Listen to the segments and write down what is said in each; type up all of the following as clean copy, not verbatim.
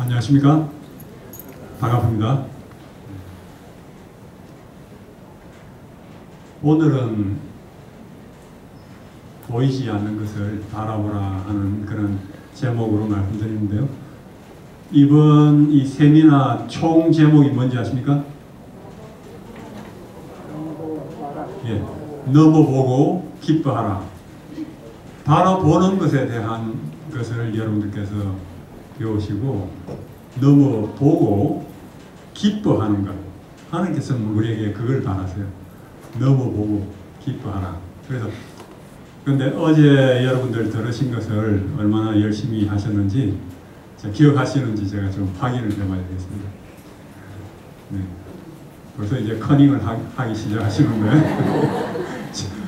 안녕하십니까? 반갑습니다. 오늘은 보이지 않는 것을 바라보라 하는 그런 제목으로 말씀드리는데요. 이번 이 세미나 총 제목이 뭔지 아십니까? 예, 넘어보고 기뻐하라. 바라보는 것에 대한 것을 여러분들께서 배우시고 넘어보고 기뻐하는 것. 하나님께서는 우리에게 그걸 바라세요. 넘어보고 기뻐하라. 그래서 근데 어제 여러분들 들으신 것을 얼마나 열심히 하셨는지 기억하시는지 제가 좀 확인을 해봐야 되겠습니다. 네. 벌써 이제 커닝을 하기 시작하시는 거예요.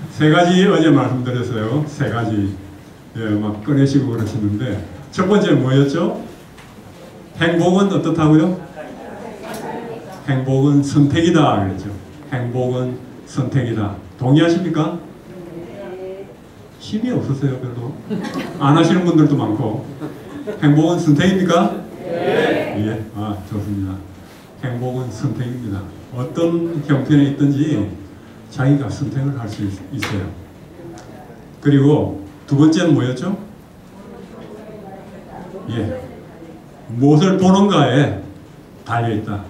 세 가지 어제 말씀드렸어요. 세 가지. 예, 막 꺼내시고 그러시는데 첫 번째 뭐였죠? 행복은 어떻다고요? 행복은 선택이다 그랬죠. 행복은 선택이다. 동의하십니까? 힘이 없으세요 별로? 안 하시는 분들도 많고. 행복은 선택입니까? 예, 아 좋습니다. 행복은 선택입니다. 어떤 형편에 있든지 자기가 선택을 할 수 있어요. 그리고 두 번째는 뭐였죠? 예, 무엇을 보는가에 달려있다.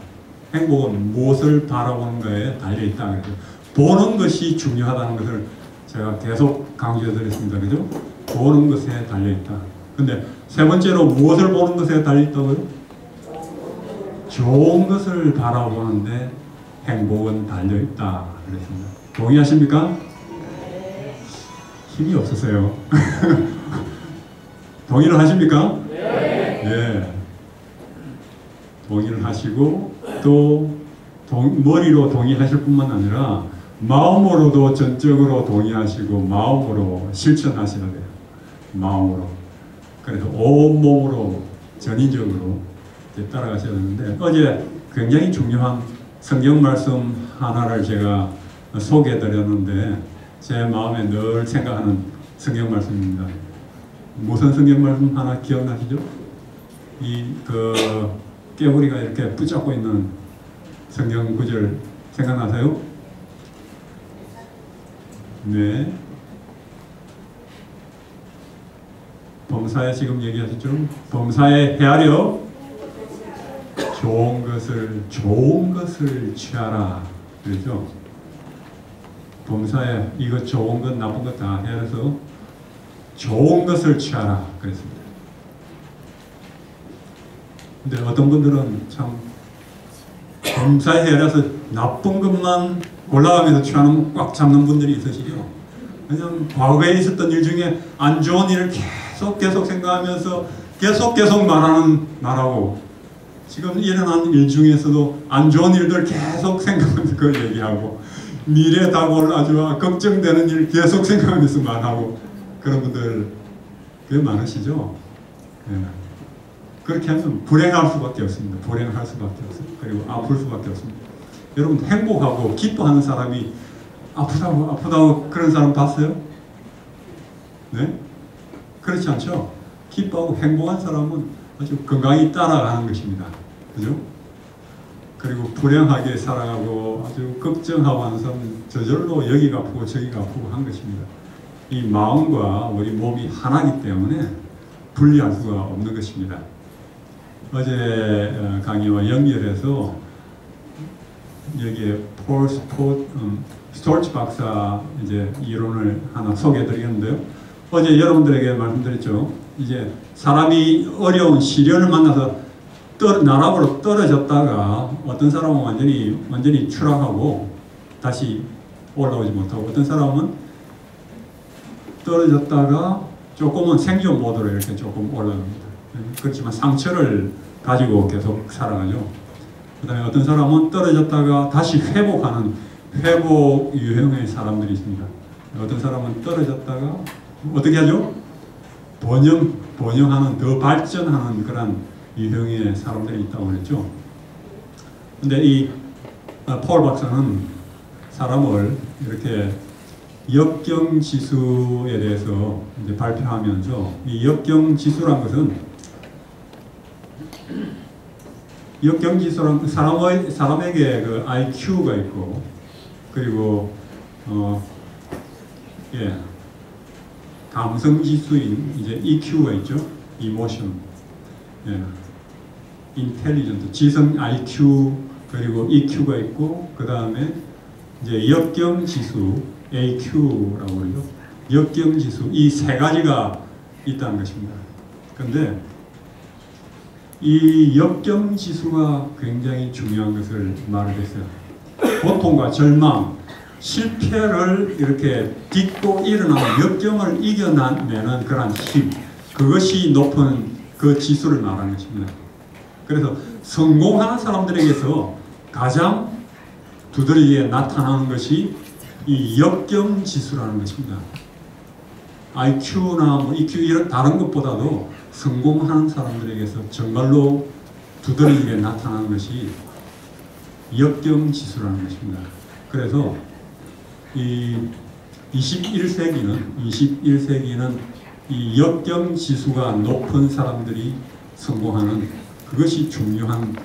행복은 무엇을 바라보는가에 달려있다. 그래서 보는 것이 중요하다는 것을 제가 계속 강조해드렸습니다. 그죠? 보는 것에 달려있다. 근데 세 번째로 무엇을 보는 것에 달려있다고요? 좋은 것을 바라보는데 행복은 달려있다. 그랬습니다. 동의하십니까? 힘이 없으세요. 동의를 하십니까? 네. 동의를 하시고 또 머리로 동의하실 뿐만 아니라 마음으로도 전적으로 동의하시고 마음으로 실천하셔야 돼요. 마음으로. 그래서 온몸으로 전인적으로 따라가셔야 되는데 어제 굉장히 중요한 성경 말씀 하나를 제가 소개해 드렸는데 제 마음에 늘 생각하는 성경 말씀입니다. 무슨 성경 말씀 하나 기억나시죠? 깨구리가 이렇게 붙잡고 있는 성경 구절 생각나세요? 네. 범사에 지금 얘기하셨죠? 범사에 헤아려 좋은 것을 취하라. 그렇죠? 범사에 이것 좋은 것 나쁜 것 다 헤아려서 좋은 것을 취하라. 그랬습니다. 근데 어떤 분들은 참 범사에 헤아려서 나쁜 것만 골라가면서 취하는 꽉 잡는 분들이 있으시죠. 그냥 과거에 있었던 일 중에 안 좋은 일을 계속 생각하면서 계속 말하고 지금 일어난 일 중에서도 안 좋은 일들 계속 생각하면서 그걸 얘기하고 미래에 다가올 아주 걱정되는 일 계속 생각하면서 말하고 그런 분들 꽤 많으시죠. 네. 그렇게 하면 불행할 수밖에 없습니다. 불행할 수밖에 없습니다. 그리고 아플 수밖에 없습니다. 여러분 행복하고 기뻐하는 사람이 아프다고 그런 사람 봤어요? 네? 그렇지 않죠? 기뻐하고 행복한 사람은 아주 건강히 따라가는 것입니다. 그죠? 그리고 불행하게 살아가고 아주 걱정하고 하는 사람은 저절로 여기가 아프고 저기가 아프고 한 것입니다. 이 마음과 우리 몸이 하나이기 때문에 분리할 수가 없는 것입니다. 어제 강의와 연결해서 여기에 폴 스톨츠 박사 이제 이론을 하나 소개해드리는데요. 어제 여러분들에게 말씀드렸죠. 이제 사람이 어려운 시련을 만나서 나락으로 떨어졌다가 어떤 사람은 완전히 추락하고 다시 올라오지 못하고 어떤 사람은 떨어졌다가 조금은 생존 모드로 이렇게 조금 올라갑니다. 그렇지만 상처를 가지고 계속 살아가죠. 그 다음에 어떤 사람은 떨어졌다가 다시 회복하는 회복 유형의 사람들이 있습니다. 어떤 사람은 떨어졌다가 어떻게 하죠? 번영하는 더 발전하는 그런 유형의 사람들이 있다고 그랬죠. 근데 이 폴 박사는 사람을 이렇게 역경지수에 대해서 이제 발표하면서 이 역경지수란 것은 역경지수란 사람에게 그 IQ가 있고, 그리고 예, 감성지수인 이제 EQ가 있죠. Emotion, 예, Intelligent, 지성 IQ, 그리고 EQ가 있고, 그 다음에 이제 역경지수 AQ라고 그러죠. 역경지수, 이 세 가지가 있다는 것입니다. 그런데 이 역경지수가 굉장히 중요한 것을 말을 했어요. 고통과 절망, 실패를 이렇게 딛고 일어나는 역경을 이겨내는 그런 힘, 그것이 높은 그 지수를 말하는 것입니다. 그래서 성공하는 사람들에게서 가장 두드러지게 나타나는 것이 이 역경지수라는 것입니다. IQ나 뭐 EQ 이런 다른 것보다도 성공하는 사람들에게서 정말로 두드러지게 나타나는 것이 역경지수라는 것입니다. 그래서 이 21세기는 이 역경지수가 높은 사람들이 성공하는 그것이 중요한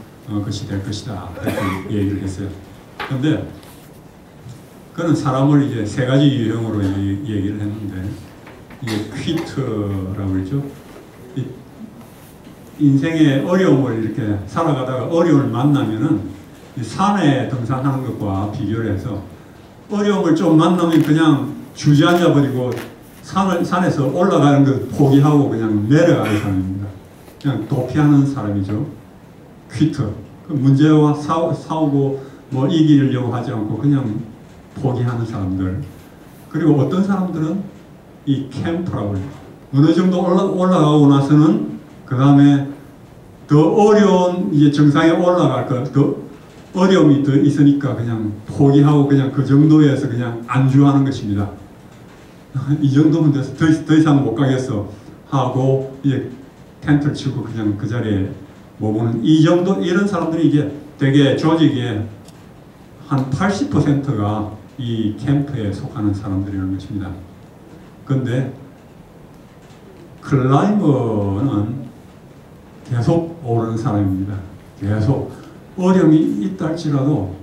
것이 될 것이다. 이렇게 얘기를 했어요. 그런데 그는 사람을 이제 세 가지 유형으로 얘기를 했는데, 이게 퀴트라고 그러죠. 인생의 어려움을 이렇게 살아가다가 어려움을 만나면은 산에 등산하는 것과 비교를 해서 어려움을 좀 만나면 그냥 주저앉아 버리고 산에서 올라가는 것 포기하고 그냥 내려가는 사람입니다. 그냥 도피하는 사람이죠. 퀴트. 그 문제와 싸우고 뭐 이기려고 하지 않고 그냥 포기하는 사람들. 그리고 어떤 사람들은 이 캠프라고 해요. 어느 정도 올라가고 나서는 그 다음에 더 어려운 이제 정상에 올라갈 것, 더 어려움이 더 있으니까 그냥 포기하고 그냥 그 정도에서 그냥 안주하는 것입니다. 이 정도면 돼서 더 이상 못 가겠어 하고 이제 텐트를 치고 그냥 그 자리에 머무는 이 정도 이런 사람들이 이게 되게 조직의 한 80%가 이 캠프에 속하는 사람들이라는 것입니다. 그런데 클라이머는 계속 오르는 사람입니다. 계속 어려움이 있다 할지라도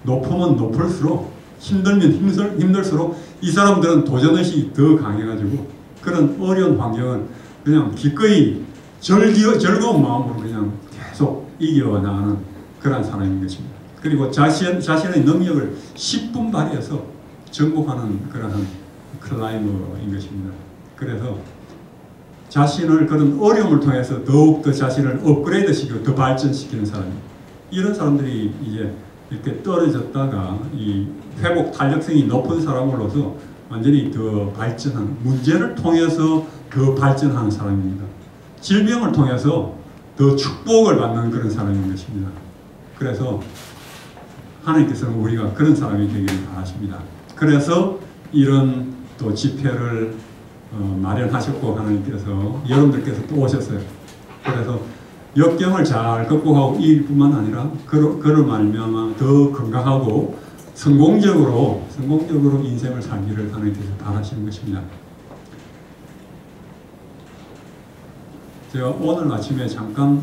높으면 높을수록 힘들면 힘들수록 이 사람들은 도전의식이 더 강해가지고 그런 어려운 환경은 그냥 기꺼이 즐거운 마음으로 그냥 계속 이겨나가는 그런 사람인 것입니다. 그리고 자신의 능력을 10분 발휘해서 정복하는 그러한 클라이머인 것입니다. 그래서 자신을 그런 어려움을 통해서 더욱더 자신을 업그레이드 시키고 더 발전시키는 사람, 이런 사람들이 이제 이렇게 떨어졌다가 이 회복 탄력성이 높은 사람으로서 완전히 더 발전하는, 문제를 통해서 더 발전하는 사람입니다. 질병을 통해서 더 축복을 받는 그런 사람인 것입니다. 그래서 하나님께서는 우리가 그런 사람이 되기를 바라십니다. 그래서 이런 또 집회를 마련하셨고 하나님께서 여러분들께서 또 오셨어요. 그래서 역경을 잘 극복하고 이길 뿐만 아니라 그를 말미암아 더 건강하고 성공적으로 인생을 살기를 하나님께서 바라시는 것입니다. 제가 오늘 아침에 잠깐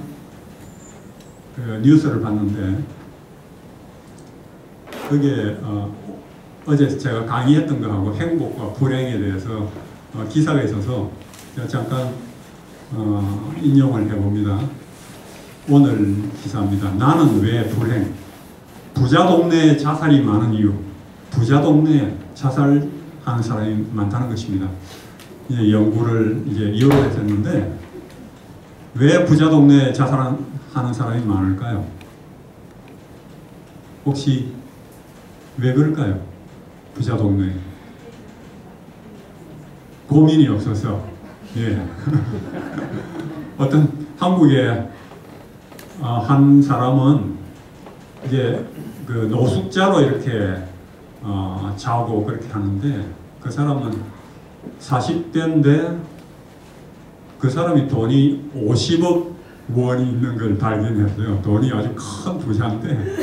그 뉴스를 봤는데 그게 어제 제가 강의했던 거하고 행복과 불행에 대해서 기사가 있어서 제가 잠깐 인용을 해봅니다. 오늘 기사입니다. 나는 왜 불행? 부자 동네에 자살이 많은 이유. 부자 동네에 자살하는 사람이 많다는 것입니다. 이제 연구를 이제 이유로 했는데 왜 부자 동네에 자살하는 사람이 많을까요? 혹시 왜 그럴까요? 부자 동네에. 고민이 없어서. 예. 어떤 한국의 한 사람은 이제 그 노숙자로 이렇게 자고 그렇게 하는데 그 사람은 40대인데 그 사람이 돈이 50억 원이 있는 걸 발견했어요. 돈이 아주 큰 부자인데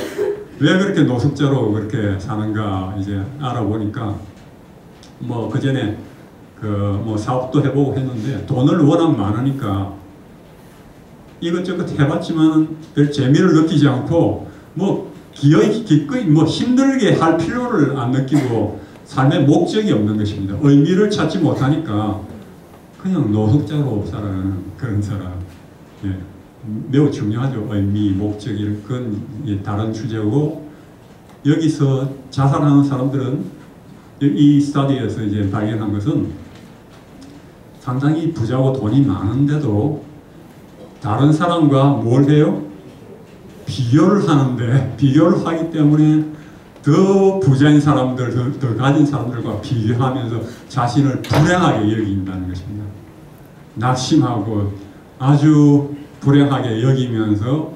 왜 그렇게 노숙자로 그렇게 사는가 이제 알아보니까 뭐 그 전에 그 뭐 사업도 해보고 했는데 돈을 워낙 많으니까 이것저것 해봤지만 별 재미를 느끼지 않고 뭐 기꺼이 뭐 힘들게 할 필요를 안 느끼고 삶의 목적이 없는 것입니다. 의미를 찾지 못하니까 그냥 노숙자로 살아가는 그런 사람. 예. 매우 중요하죠. 의미, 목적, 그건 다른 주제고, 여기서 자살하는 사람들은 이 스터디에서 이제 발견한 것은 상당히 부자고 돈이 많은데도 다른 사람과 뭘 해요? 비교를 하는데, 비교를 하기 때문에 더 부자인 사람들, 더 가진 사람들과 비교하면서 자신을 불행하게 여긴다는 것입니다. 낙심하고 아주 불행하게 여기면서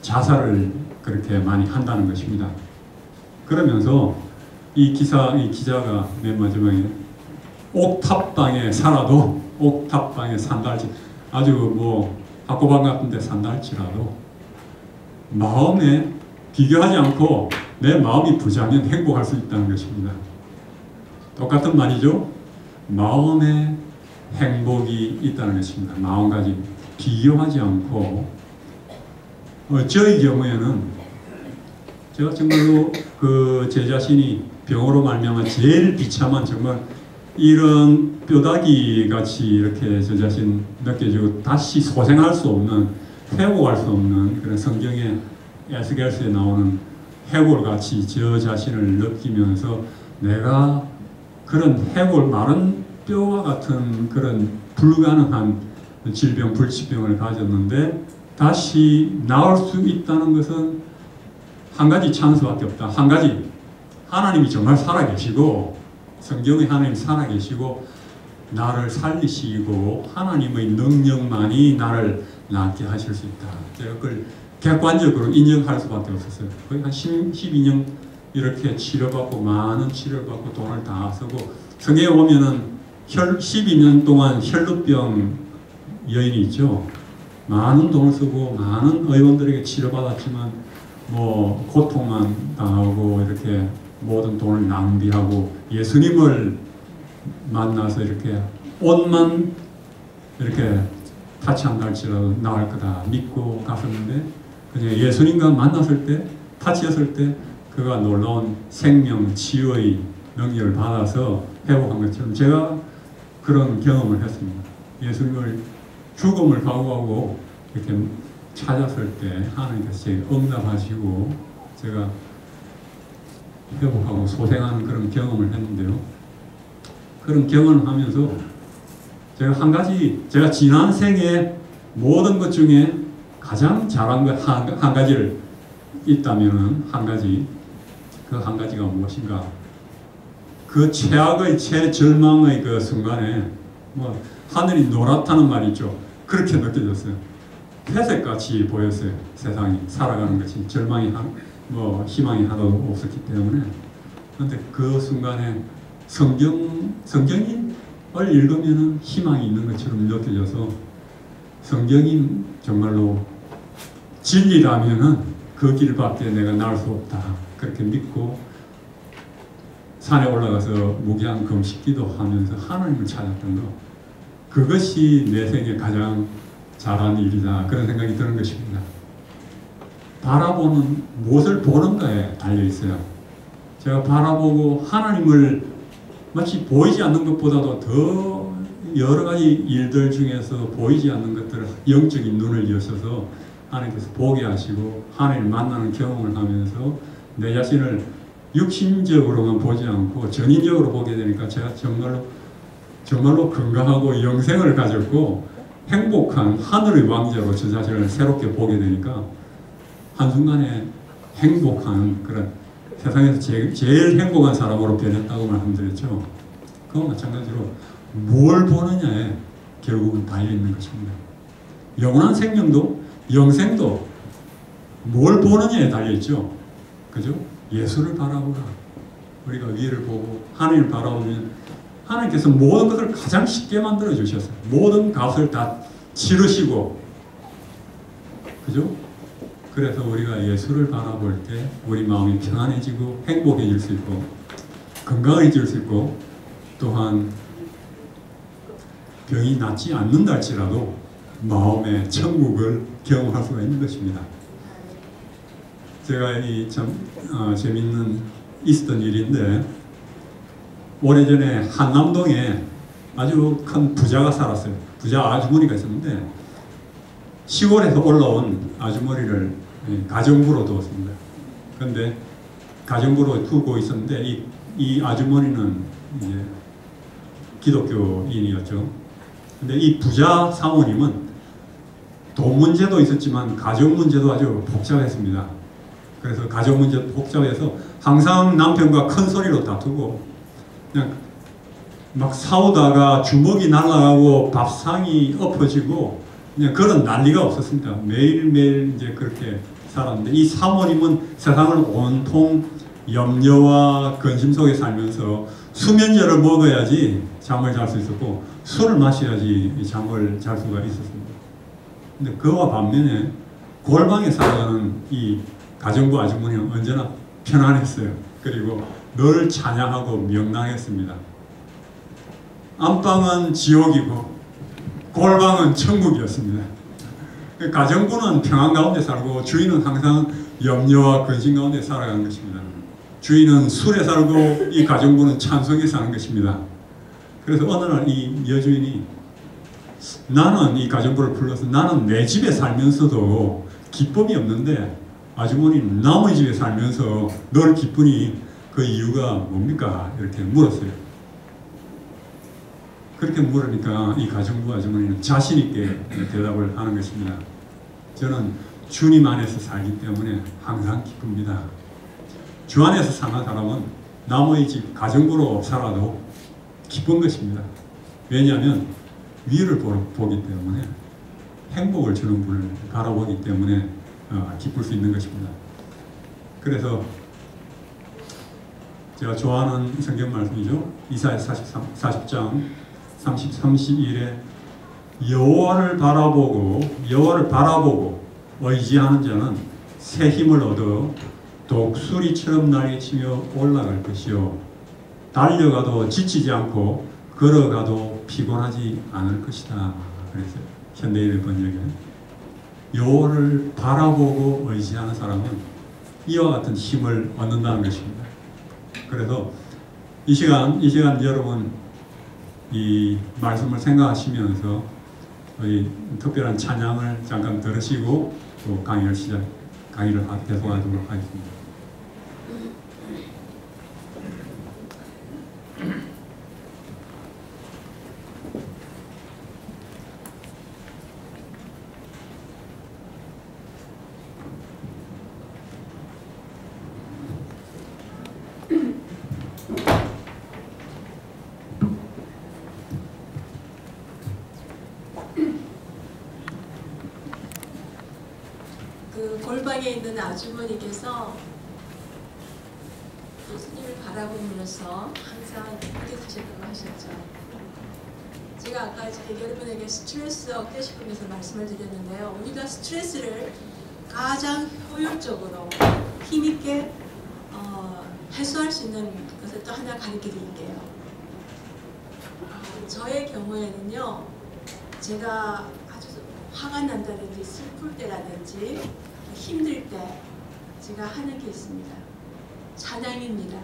자살을 그렇게 많이 한다는 것입니다. 그러면서 이 기자가 맨 마지막에 옥탑방에 살아도, 옥탑방에 산달치, 아주 뭐 학고방 같은 데 산달치라도 마음에 비교하지 않고 내 마음이 부자면 행복할 수 있다는 것입니다. 똑같은 말이죠. 마음에 행복이 있다는 것입니다. 마음가짐. 비교하지 않고, 저의 경우에는 제가 정말로 제 자신이 병으로 말미암아 제일 비참한 정말 이런 뼈다귀 같이 이렇게 저 자신 느껴지고 다시 소생할 수 없는, 회복할 수 없는 그런 성경의 에스겔서에 나오는 해골 같이 저 자신을 느끼면서 내가 그런 해골, 마른 뼈와 같은 그런 불가능한 질병, 불치병을 가졌는데 다시 나을 수 있다는 것은 한 가지 찬스밖에 없다. 한 가지, 하나님이 정말 살아계시고, 성경의 하나님 살아계시고 나를 살리시고 하나님의 능력만이 나를 낫게 하실 수 있다. 제가 그걸 객관적으로 인정할 수밖에 없었어요. 거의 한 12년 이렇게 치료받고, 많은 치료를 받고 돈을 다 쓰고, 성경에 보면은 12년 동안 혈루병 여인이 있죠. 많은 돈을 쓰고 많은 의원들에게 치료받았지만 뭐 고통만 당하고 이렇게 모든 돈을 낭비하고 예수님을 만나서 이렇게 옷만 이렇게 타치한다 할지라도 나을 거다 믿고 갔었는데, 그냥 예수님과 만났을 때, 타치했을 때 그가 놀라운 생명, 치유의 능력을 받아서 회복한 것처럼 제가 그런 경험을 했습니다. 예수님을 죽음을 각오하고 이렇게 찾았을 때 하나님께서 제게 응답하시고 제가 회복하고 소생하는 그런 경험을 했는데요. 그런 경험을 하면서 제가 한 가지, 제가 지난 생에 모든 것 중에 가장 잘한 것 한 가지를 있다면은 한 가지, 그 한 가지가 무엇인가? 그 최악의, 최절망의 그 순간에 뭐 하늘이 노랗다는 말이 있죠. 그렇게 느껴졌어요. 회색같이 보였어요. 세상이 살아가는 것이 절망이 뭐 희망이 하나도 없었기 때문에. 그런데 그 순간에 성경을 읽으면은 희망이 있는 것처럼 느껴져서, 성경이 정말로 진리라면은 그 길밖에 내가 나올 수 없다. 그렇게 믿고 산에 올라가서 무기한 금식기도 하면서 하나님을 찾았던 것, 그것이 내 생에 가장 잘한 일이다. 그런 생각이 드는 것입니다. 바라보는, 무엇을 보는가에 달려있어요. 제가 바라보고 하나님을 마치 보이지 않는 것보다도 더 여러 가지 일들 중에서 보이지 않는 것들을 영적인 눈을 여셔서 하나님께서 보게 하시고 하나님을 만나는 경험을 하면서 내 자신을 육신적으로만 보지 않고 전인적으로 보게 되니까 제가 정말로 건강하고 영생을 가졌고 행복한 하늘의 왕자로 저 자신을 새롭게 보게 되니까 한순간에 행복한, 그런 세상에서 제일 행복한 사람으로 변했다고 말씀드렸죠. 그와 마찬가지로 뭘 보느냐에 결국은 달려있는 것입니다. 영원한 생명도 영생도 뭘 보느냐에 달려있죠. 그죠? 예수를 바라보라. 우리가 위를 보고 하나님을 바라보면 하나님께서 모든 것을 가장 쉽게 만들어 주셨어요. 모든 값을 다 치르시고, 그죠? 그래서 우리가 예수를 바라볼 때 우리 마음이 평안해지고 행복해질 수 있고 건강해질 수 있고, 또한 병이 낫지 않는다 할지라도 마음의 천국을 경험할 수가 있는 것입니다. 제가 이 참 재밌는 있었던 일인데, 오래전에 한남동에 아주 큰 부자가 살았어요. 부자 아주머니가 있었는데 시골에서 올라온 아주머니를 가정부로 두었습니다. 그런데 가정부로 두고 있었는데 이 아주머니는 이제 기독교인이었죠. 근데 이 부자 사모님은 돈 문제도 있었지만 가정 문제도 아주 복잡했습니다. 그래서 가정 문제도 복잡해서 항상 남편과 큰 소리로 다투고 그냥 막 싸우다가 주먹이 날아가고 밥상이 엎어지고 그냥 그런 난리가 없었습니다. 매일매일 이제 그렇게 살았는데, 이 사모님은 세상을 온통 염려와 근심 속에 살면서 수면제를 먹어야지 잠을 잘 수 있었고 술을 마셔야지 잠을 잘 수가 있었습니다. 근데 그와 반면에 골방에 살아가는 이 가정부 아주머니는 언제나 편안했어요. 그리고 늘 찬양하고 명랑했습니다. 안방은 지옥이고 골방은 천국이었습니다. 가정부는 평안 가운데 살고 주인은 항상 염려와 근심 가운데 살아가는 것입니다. 주인은 술에 살고 이 가정부는 찬송에 사는 것입니다. 그래서 어느 날 이 여주인이, 나는 이 가정부를 불러서 나는 내 집에 살면서도 기쁨이 없는데 아주머니는 남의 집에 살면서 늘 기쁘니 그 이유가 뭡니까? 이렇게 물었어요. 그렇게 물으니까 이 가정부 아주머니는 자신 있게 대답을 하는 것입니다. 저는 주님 안에서 살기 때문에 항상 기쁩니다. 주 안에서 사는 사람은 남의 집 가정부로 살아도 기쁜 것입니다. 왜냐하면 위를 보기 때문에, 행복을 주는 분을 바라보기 때문에 기쁠 수 있는 것입니다. 그래서 제가 좋아하는 성경 말씀이죠. 이사야 40장 31에 여호와를 바라보고 의지하는 자는 새 힘을 얻어 독수리처럼 날개치며 올라갈 것이요 달려가도 지치지 않고 걸어가도 피곤하지 않을 것이다. 그랬어요. 현대인의 번역에. 여호와를 바라보고 의지하는 사람은 이와 같은 힘을 얻는다는 것입니다. 그래서 이 시간 여러분 이 말씀을 생각하시면서 특별한 찬양을 잠깐 들으시고 또 강의를 계속하도록 하겠습니다. 골방에 있는 아주머니께서 예수님을 바라보면서 항상 이렇게 사셨다고 하셨죠. 제가 아까 여러분에게 스트레스 억제시키면서 말씀을 드렸는데요. 우리가 스트레스를 가장 효율적으로 힘있게 해소할 수 있는 것을 또 하나 가르쳐 드릴게요. 저의 경우에는요, 제가 아주 화가 난다든지 슬플 때라든지 힘들 때 제가 하는 게 있습니다. 찬양입니다.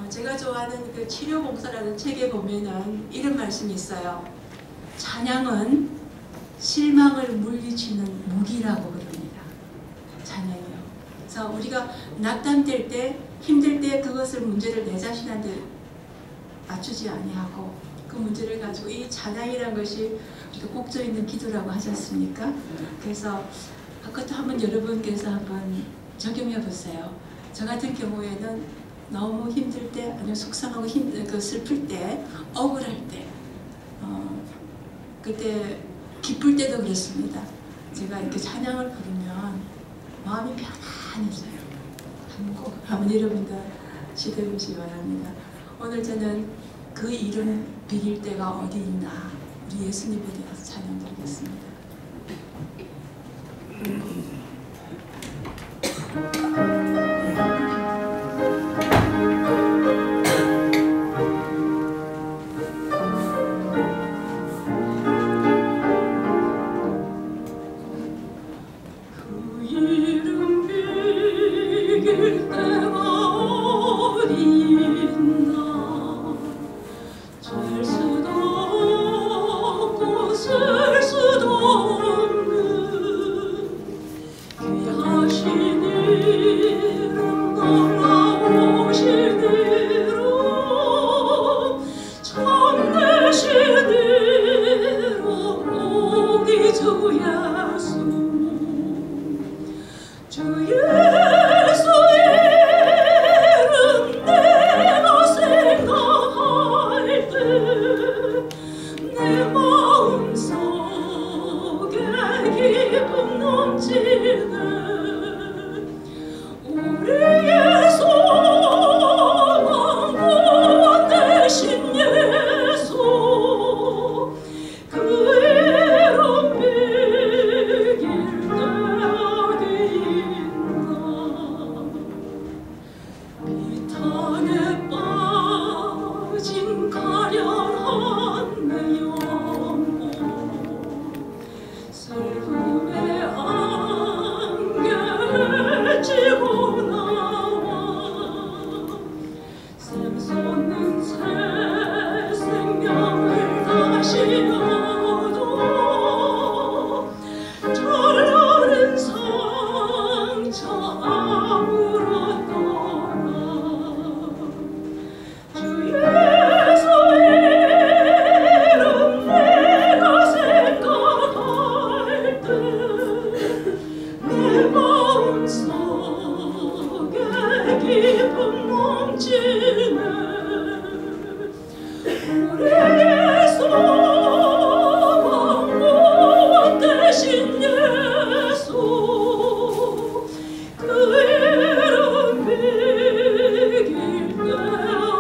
제가 좋아하는 그 치료봉사라는 책에 보면은 이런 말씀이 있어요. 찬양은 실망을 물리치는 무기라고 그럽니다. 찬양이요. 그래서 우리가 낙담될 때, 힘들 때 그것을 문제를 내 자신한테 맞추지 아니하고 그 문제를 가지고 이 찬양이라는 것이 꼭져 있는 기도라고 하지 않습니까? 그래서 그것도 한번 여러분께서 한번 적용해 보세요. 저 같은 경우에는 너무 힘들 때, 아니면 속상하고 슬플 때, 억울할 때, 그때 기쁠 때도 그렇습니다. 제가 이렇게 찬양을 부르면 마음이 편안해져요. 한번 여러분도 시도해 보시기 바랍니다. 오늘 저는 그 이름 비길 때가 어디 있나, 우리 예수님에 대해서 찬양 드리겠습니다. 있을 수도 없는 귀하신 이름 놀라우신 이름 참되신 이름 우리 주 예수 주 예수 이름 내가 생각할 때 내 마음속에 기쁨 넘치네 우리의 소망 구원 되신 예수 그 이름 비길 때 어디 있나 비탄에 빠진 가련한 내 영혼 슬픔의 안개를 지고 나와 샘솟는 새 생명을 다시 얻어 철라는 상처 아물었더라 주 예수 이름 내가 생각할 때 내 마음속에 기쁨 넘치네 우리의 소망 구원 되신 예수 그 이름 비길 때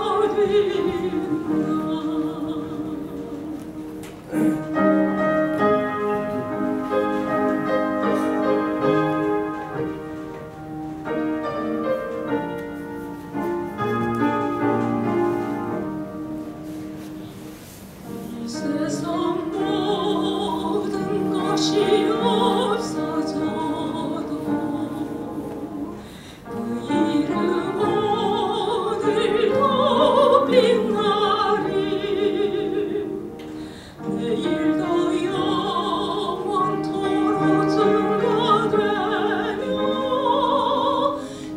어디 있나 이 세상 모든 것이 없어져도 그 이름 오늘도 빛나리 내일도 영원토록 증거되며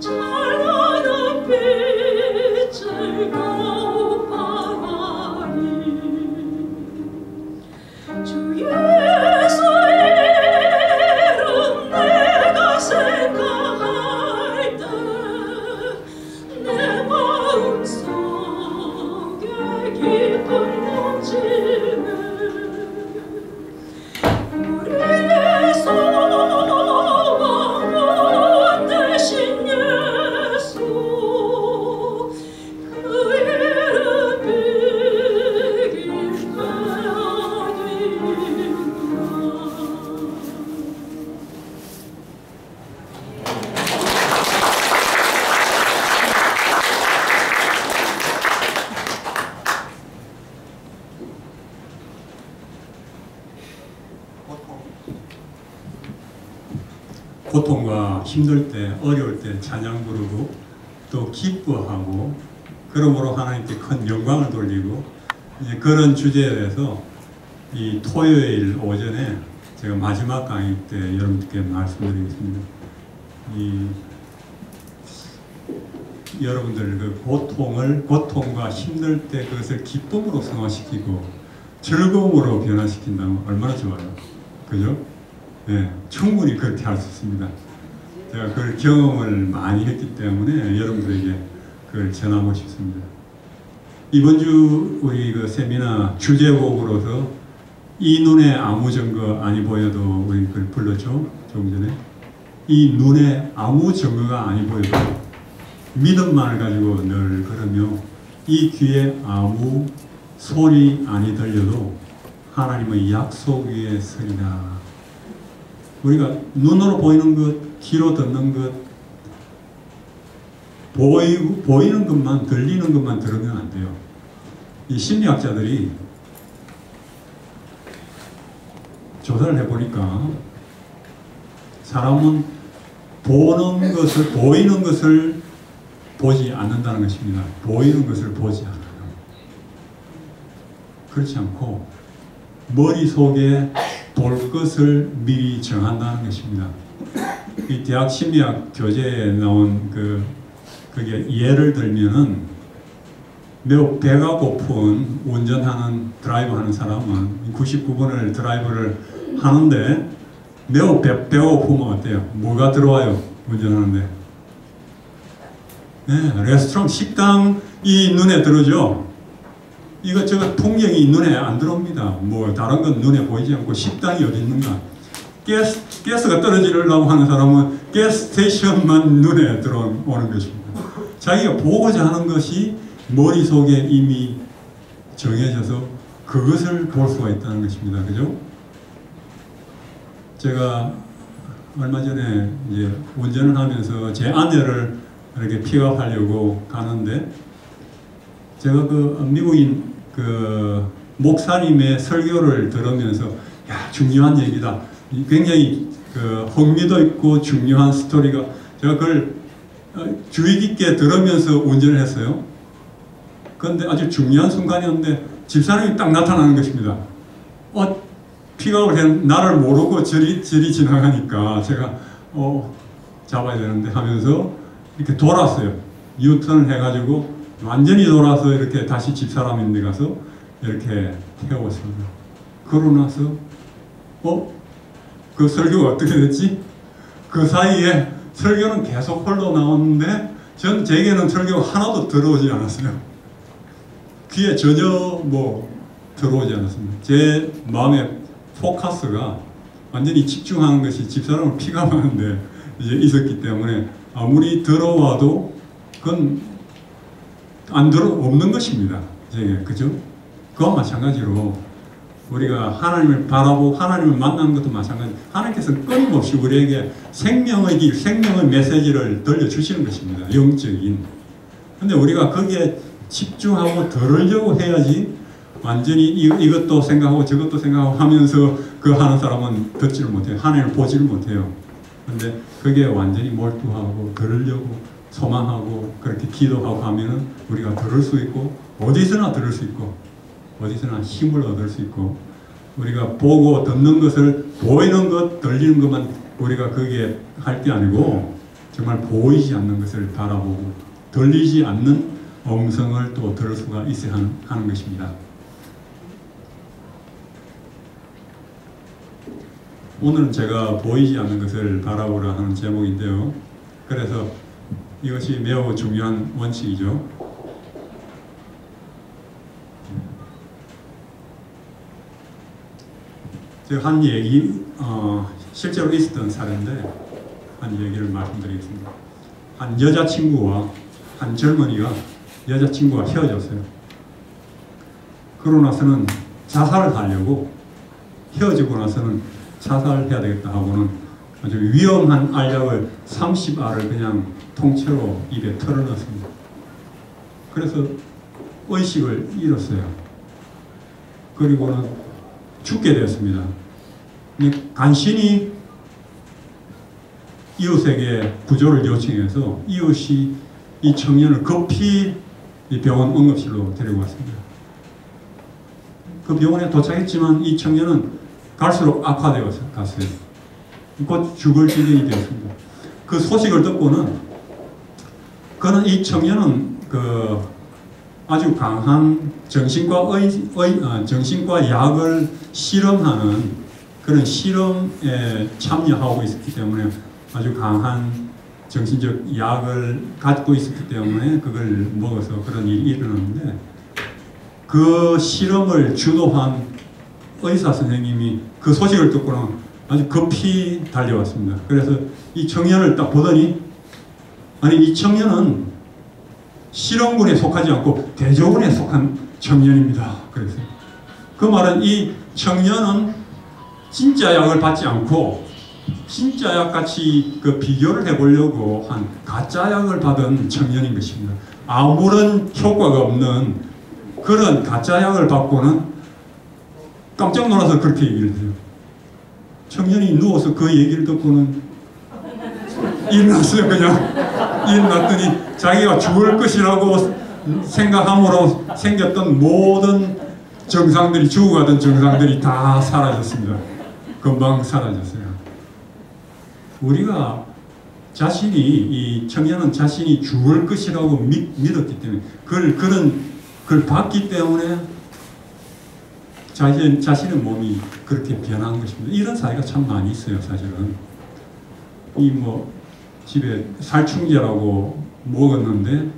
찬란한 빛을 더욱 발하리 주 예수 이름 내가 생각할 때 내 마음속에 기쁨 넘치네 우리의 소망 구원 되신 예수 그 이름 비길 때 어디 있나 고통과 힘들 때, 어려울 때 찬양 부르고 또 기뻐하고 그러므로 하나님께 큰 영광을 돌리고 이제 그런 주제에 대해서 이 토요일 오전에 제가 마지막 강의 때 여러분께 말씀드리겠습니다. 이 여러분들 그 고통과 힘들 때 그것을 기쁨으로 승화시키고 즐거움으로 변화시킨다면 얼마나 좋아요. 그죠? 네, 충분히 그렇게 할 수 있습니다. 제가 그걸 경험을 많이 했기 때문에 여러분들에게 그걸 전하고 싶습니다. 이번 주 우리 그 세미나 주제곡으로서 이 눈에 아무 증거 아니 보여도 우리 그걸 불렀죠. 조금 전에. 이 눈에 아무 증거가 아니 보여도 믿음만을 가지고 늘 걸으며 이 귀에 아무 소리 아니 들려도 하나님의 약속 위에 서리라. 우리가 눈으로 보이는 것, 귀로 듣는 것, 보이는 것만, 들리는 것만 들으면 안 돼요. 이 심리학자들이 조사를 해보니까 사람은 보이는 것을 보지 않는다는 것입니다. 보이는 것을 보지 않아요. 그렇지 않고 머릿속에 볼 것을 미리 정한다는 것입니다. 이 대학 심리학 교재에 나온 그게 예를 들면은 매우 배가 고픈 운전하는 드라이브 하는 사람은 99번을 드라이브를 하는데 매우 배가 고프면 어때요? 뭐가 들어와요? 운전하는데 네, 레스토랑, 식당이 눈에 들어오죠. 이것저것 풍경이 눈에 안 들어옵니다. 뭐 다른 건 눈에 보이지 않고 식당이 어디 있는가. 가스가 떨어지려고 하는 사람은 가스 스테이션만 눈에 들어오는 것입니다. 자기가 보고자 하는 것이 머릿속에 이미 정해져서 그것을 볼 수가 있다는 것입니다. 그죠? 제가 얼마 전에 이제 운전을 하면서 제 아내를 이렇게 픽업하려고 가는데 제가 그 미국인 그 목사님의 설교를 들으면서 야, 중요한 얘기다. 굉장히 그 흥미도 있고 중요한 스토리가 제가 그걸 주의 깊게 들으면서 운전을 했어요. 그런데 아주 중요한 순간이었는데 집사람이 딱 나타나는 것입니다. 픽업을 해 나를 모르고 저리 지나가니까 제가 잡아야 되는데 하면서 이렇게 돌았어요. 유턴을 해가지고 완전히 돌아서 이렇게 다시 집사람 데 가서 이렇게 태웠습니다. 그러고 나서 그 설교가 어떻게 됐지? 그 사이에 설교는 계속 흘러나오는데 제게는 설교가 하나도 들어오지 않았어요. 귀에 전혀 들어오지 않았습니다. 제 마음의 포커스가 완전히 집중하는 것이 집사람을 픽업하는데 이제 있었기 때문에 아무리 들어와도 그건 없는 것입니다. 그죠? 그와 마찬가지로 우리가 하나님을 바라보고 하나님을 만나는 것도 마찬가지. 하나님께서 끊임없이 우리에게 생명의 길, 생명의 메시지를 들려주시는 것입니다. 영적인. 근데 우리가 거기에 집중하고 들으려고 해야지 완전히 이것도 생각하고 저것도 생각하고 하면서 그 하는 사람은 듣지를 못해요. 하나님을 보지를 못해요. 근데 그게 완전히 몰두하고 들으려고 소망하고 그렇게 기도하고 하면은 우리가 들을 수 있고 어디서나 들을 수 있고 어디서나 힘을 얻을 수 있고 우리가 보고 듣는 것을 보이는 것, 들리는 것만 우리가 거기에 할 게 아니고 정말 보이지 않는 것을 바라보고 들리지 않는 음성을 또 들을 수가 있어야 하는 것입니다. 오늘은 제가 보이지 않는 것을 바라보라 하는 제목인데요. 그래서 이것이 매우 중요한 원칙이죠. 제가 한 얘기, 실제로 있었던 사례인데 한 얘기를 말씀드리겠습니다. 한 여자친구와 한 젊은이가 여자친구가 헤어졌어요. 그러고 나서는 자살을 하려고 헤어지고 나서는 자살을 해야 되겠다 하고는 아주 위험한 알약을 30알을 그냥 통째로 입에 털어넣었습니다. 그래서 의식을 잃었어요. 그리고는 죽게 되었습니다. 간신히 이웃에게 구조를 요청해서 이웃이 이 청년을 급히 이 병원 응급실로 데리고 왔습니다. 그 병원에 도착했지만 이 청년은 갈수록 악화되어 갔어요. 곧 죽을 지경이 되었습니다. 그 소식을 듣고는 이 청년은 아주 강한 정신과 약을 실험하는 그런 실험에 참여하고 있었기 때문에 아주 강한 정신적 약을 갖고 있었기 때문에 그걸 먹어서 그런 일이 일어났는데 그 실험을 주도한 의사 선생님이 그 소식을 듣고는 아주 급히 달려왔습니다. 그래서 이 청년을 딱 보더니 아니 이 청년은 실험군에 속하지 않고 대조군에 속한 청년입니다. 그래서 그 말은 이 청년은 진짜 약을 받지 않고 진짜 약같이 비교를 해보려고 한 가짜 약을 받은 청년인 것입니다. 아무런 효과가 없는 그런 가짜 약을 받고는 깜짝 놀라서 그렇게 얘기를 해요. 청년이 누워서 그 얘기를 듣고는 일어났어요. 그냥 일어났더니 자기가 죽을 것이라고 생각함으로 생겼던 모든 정상들이 죽어가던 정상들이 다 사라졌습니다. 금방 사라졌어요. 우리가 자신이 이 청년은 자신이 죽을 것이라고 믿었기 때문에 그걸 봤기 때문에 자신의 몸이 그렇게 변한 것입니다. 이런 사회가 참 많이 있어요. 사실은 이 뭐 집에 살충제라고 먹었는데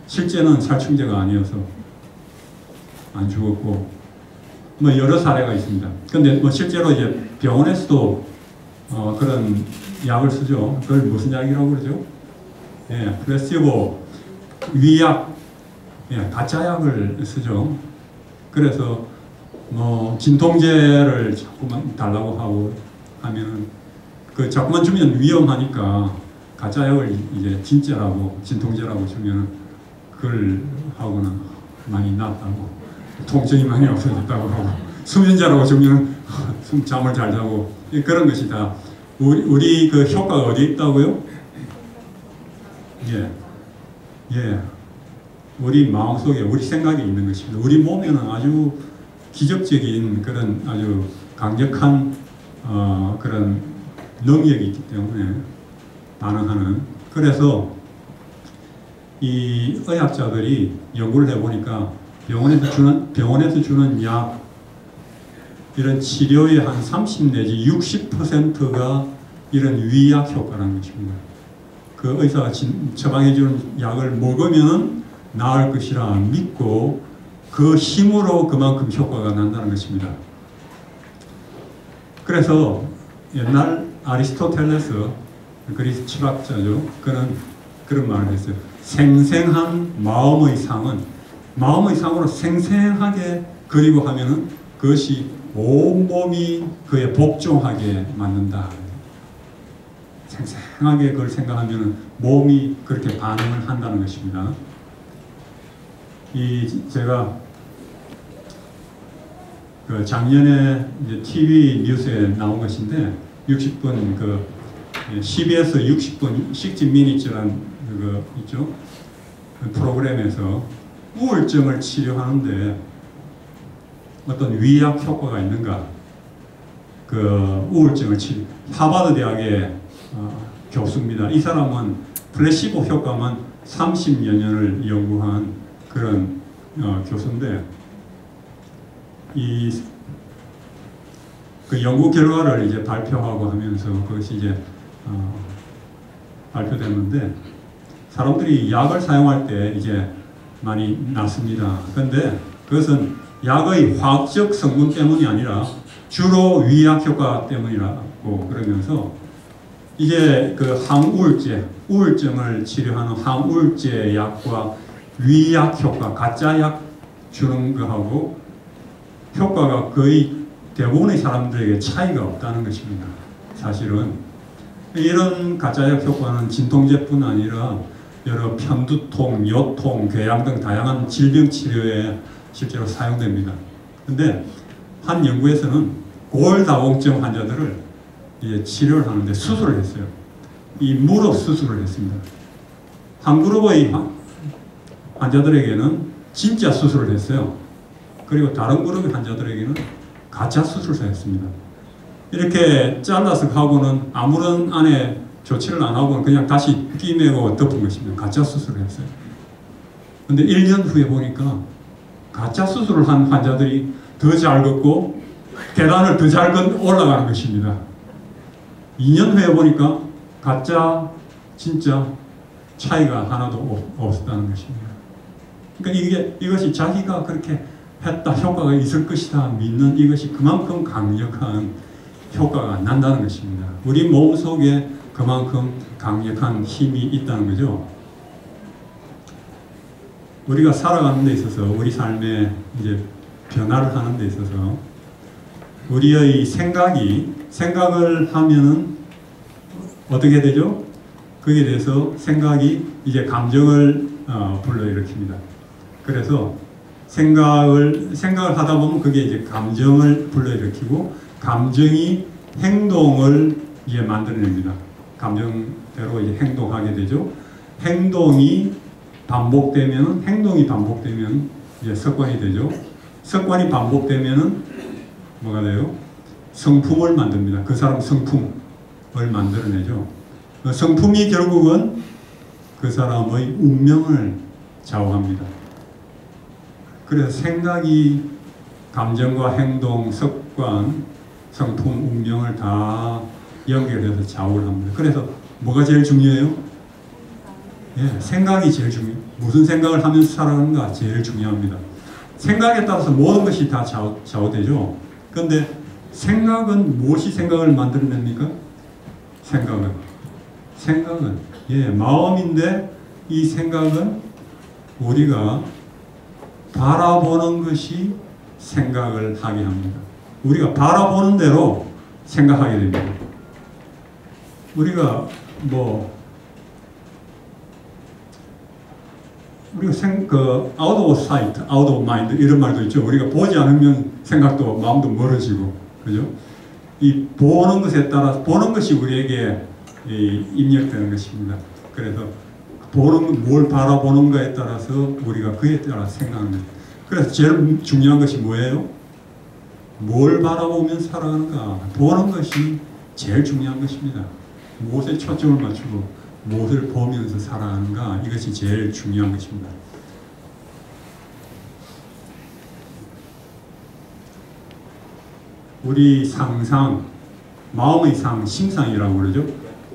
실제는 살충제가 아니어서 안 죽었고 뭐 여러 사례가 있습니다. 근데 뭐 실제로 이제 병원에서도 그런 약을 쓰죠. 그걸 무슨 약이라고 그러죠? 예, 플라시보 위약, 예, 가짜 약을 쓰죠. 그래서 뭐 진통제를 자꾸만 달라고 하고 하면은 그 자꾸만 주면 위험하니까 가짜 약을 이제 진짜라고 진통제라고 주면은 그걸 하고는 많이 낫다고 통증이 많이 없어졌다고 하고 수면제라고 주면 잠을 잘 자고 그런 것이 다 우리 그 효과가 어디 있다고요? 예, 예, 우리 마음속에 우리 생각에 있는 것입니다. 우리 몸에는 아주 기적적인 그런 아주 강력한 그런 능력이 있기 때문에 반응하는. 그래서 이 의학자들이 연구를 해보니까 병원에서 주는 약 이런 치료의 한 30 내지 60%가 이런 위약 효과라는 것입니다. 그 의사가 처방해 주는 약을 먹으면 나을 것이라 믿고 그 힘으로 그만큼 효과가 난다는 것입니다. 그래서 옛날 아리스토텔레스 그리스 철학자죠. 그런 말을 했어요. 생생한 마음의 상은 마음의 상으로 생생하게 그리고 하면은 그것이 온몸이 그에 복종하게 만든다. 생생하게 그걸 생각하면은 몸이 그렇게 반응을 한다는 것입니다. 제가 그 작년에 이제 TV 뉴스에 나온 것인데 60분 그 CBS 60분 60 Minutes라는 그거 있죠. 그 프로그램에서 우울증을 치료하는데 어떤 위약 효과가 있는가? 그 우울증을 하버드 대학의 교수입니다. 이 사람은 플래시보 효과만 30여 년을 연구한 그런 교수인데 그 연구 결과를 이제 발표하고 하면서 그것이 이제 발표됐는데 사람들이 약을 사용할 때 이제 많이 낫습니다. 그런데 그것은 약의 화학적 성분 때문이 아니라 주로 위약 효과 때문이라고 그러면서 이제 그 항우울제, 우울증을 치료하는 항우울제 약과 위약 효과, 가짜 약 주는 거하고 효과가 거의 대부분의 사람들에게 차이가 없다는 것입니다. 사실은 이런 가짜약 효과는 진통제뿐 아니라 여러 편두통, 요통, 궤양 등 다양한 질병 치료에 실제로 사용됩니다. 그런데 한 연구에서는 골다공증 환자들을 이제 치료를 하는데 수술을 했어요. 이 무릎 수술을 했습니다. 한 그룹의 환자들에게는 진짜 수술을 했어요. 그리고 다른 그룹의 환자들에게는 가짜 수술을 했습니다. 이렇게 잘라서 하고는 아무런 안에 조치를 안 하고는 그냥 다시 끼매고 덮은 것입니다. 가짜 수술을 했어요. 근데 1년 후에 보니까 가짜 수술을 한 환자들이 더 잘 걷고 계단을 더 잘 올라가는 것입니다. 2년 후에 보니까 가짜, 진짜 차이가 하나도 없었다는 것입니다. 그러니까 이것이 자기가 그렇게 했다, 효과가 있을 것이다 믿는 이것이 그만큼 강력한 효과가 난다는 것입니다. 우리 몸 속에 그만큼 강력한 힘이 있다는 거죠. 우리가 살아가는 데 있어서 우리 삶에 이제 변화를 하는 데 있어서 우리의 생각을 하면은 어떻게 되죠? 거기에 대해서 생각이 이제 감정을 불러일으킵니다. 그래서 생각을 하다 보면 그게 이제 감정을 불러일으키고 감정이 행동을 이제 만들어냅니다. 감정대로 이제 행동하게 되죠. 행동이 반복되면 이제 습관이 되죠. 습관이 반복되면은 뭐가 돼요? 성품을 만듭니다. 그 사람 성품을 만들어내죠. 그 성품이 결국은 그 사람의 운명을 좌우합니다. 그래서 생각이 감정과 행동, 습관, 성품, 운명을 다 연결해서 좌우를 합니다. 그래서 뭐가 제일 중요해요? 예, 생각이 제일 중요해요. 무슨 생각을 하면서 살아가는가 제일 중요합니다. 생각에 따라서 모든 것이 다 좌우되죠. 그런데 생각은 무엇이 생각을 만들어냅니까? 생각은 예, 마음인데 이 생각은 우리가 바라보는 것이 생각을 하게 합니다. 우리가 바라보는 대로 생각하게 됩니다. 우리가 out of sight, out of mind 이런 말도 있죠. 우리가 보지 않으면 생각도 마음도 멀어지고, 그죠? 이 보는 것에 따라 보는 것이 우리에게 입력되는 것입니다. 그래서 뭘 바라보는가에 따라서 우리가 그에 따라 생각하는 것. 그래서 제일 중요한 것이 뭐예요? 뭘 바라보면 살아가는가. 보는 것이 제일 중요한 것입니다. 무엇에 초점을 맞추고 무엇을 보면서 살아가는가. 이것이 제일 중요한 것입니다. 우리 상상, 마음의 상, 심상이라고 그러죠.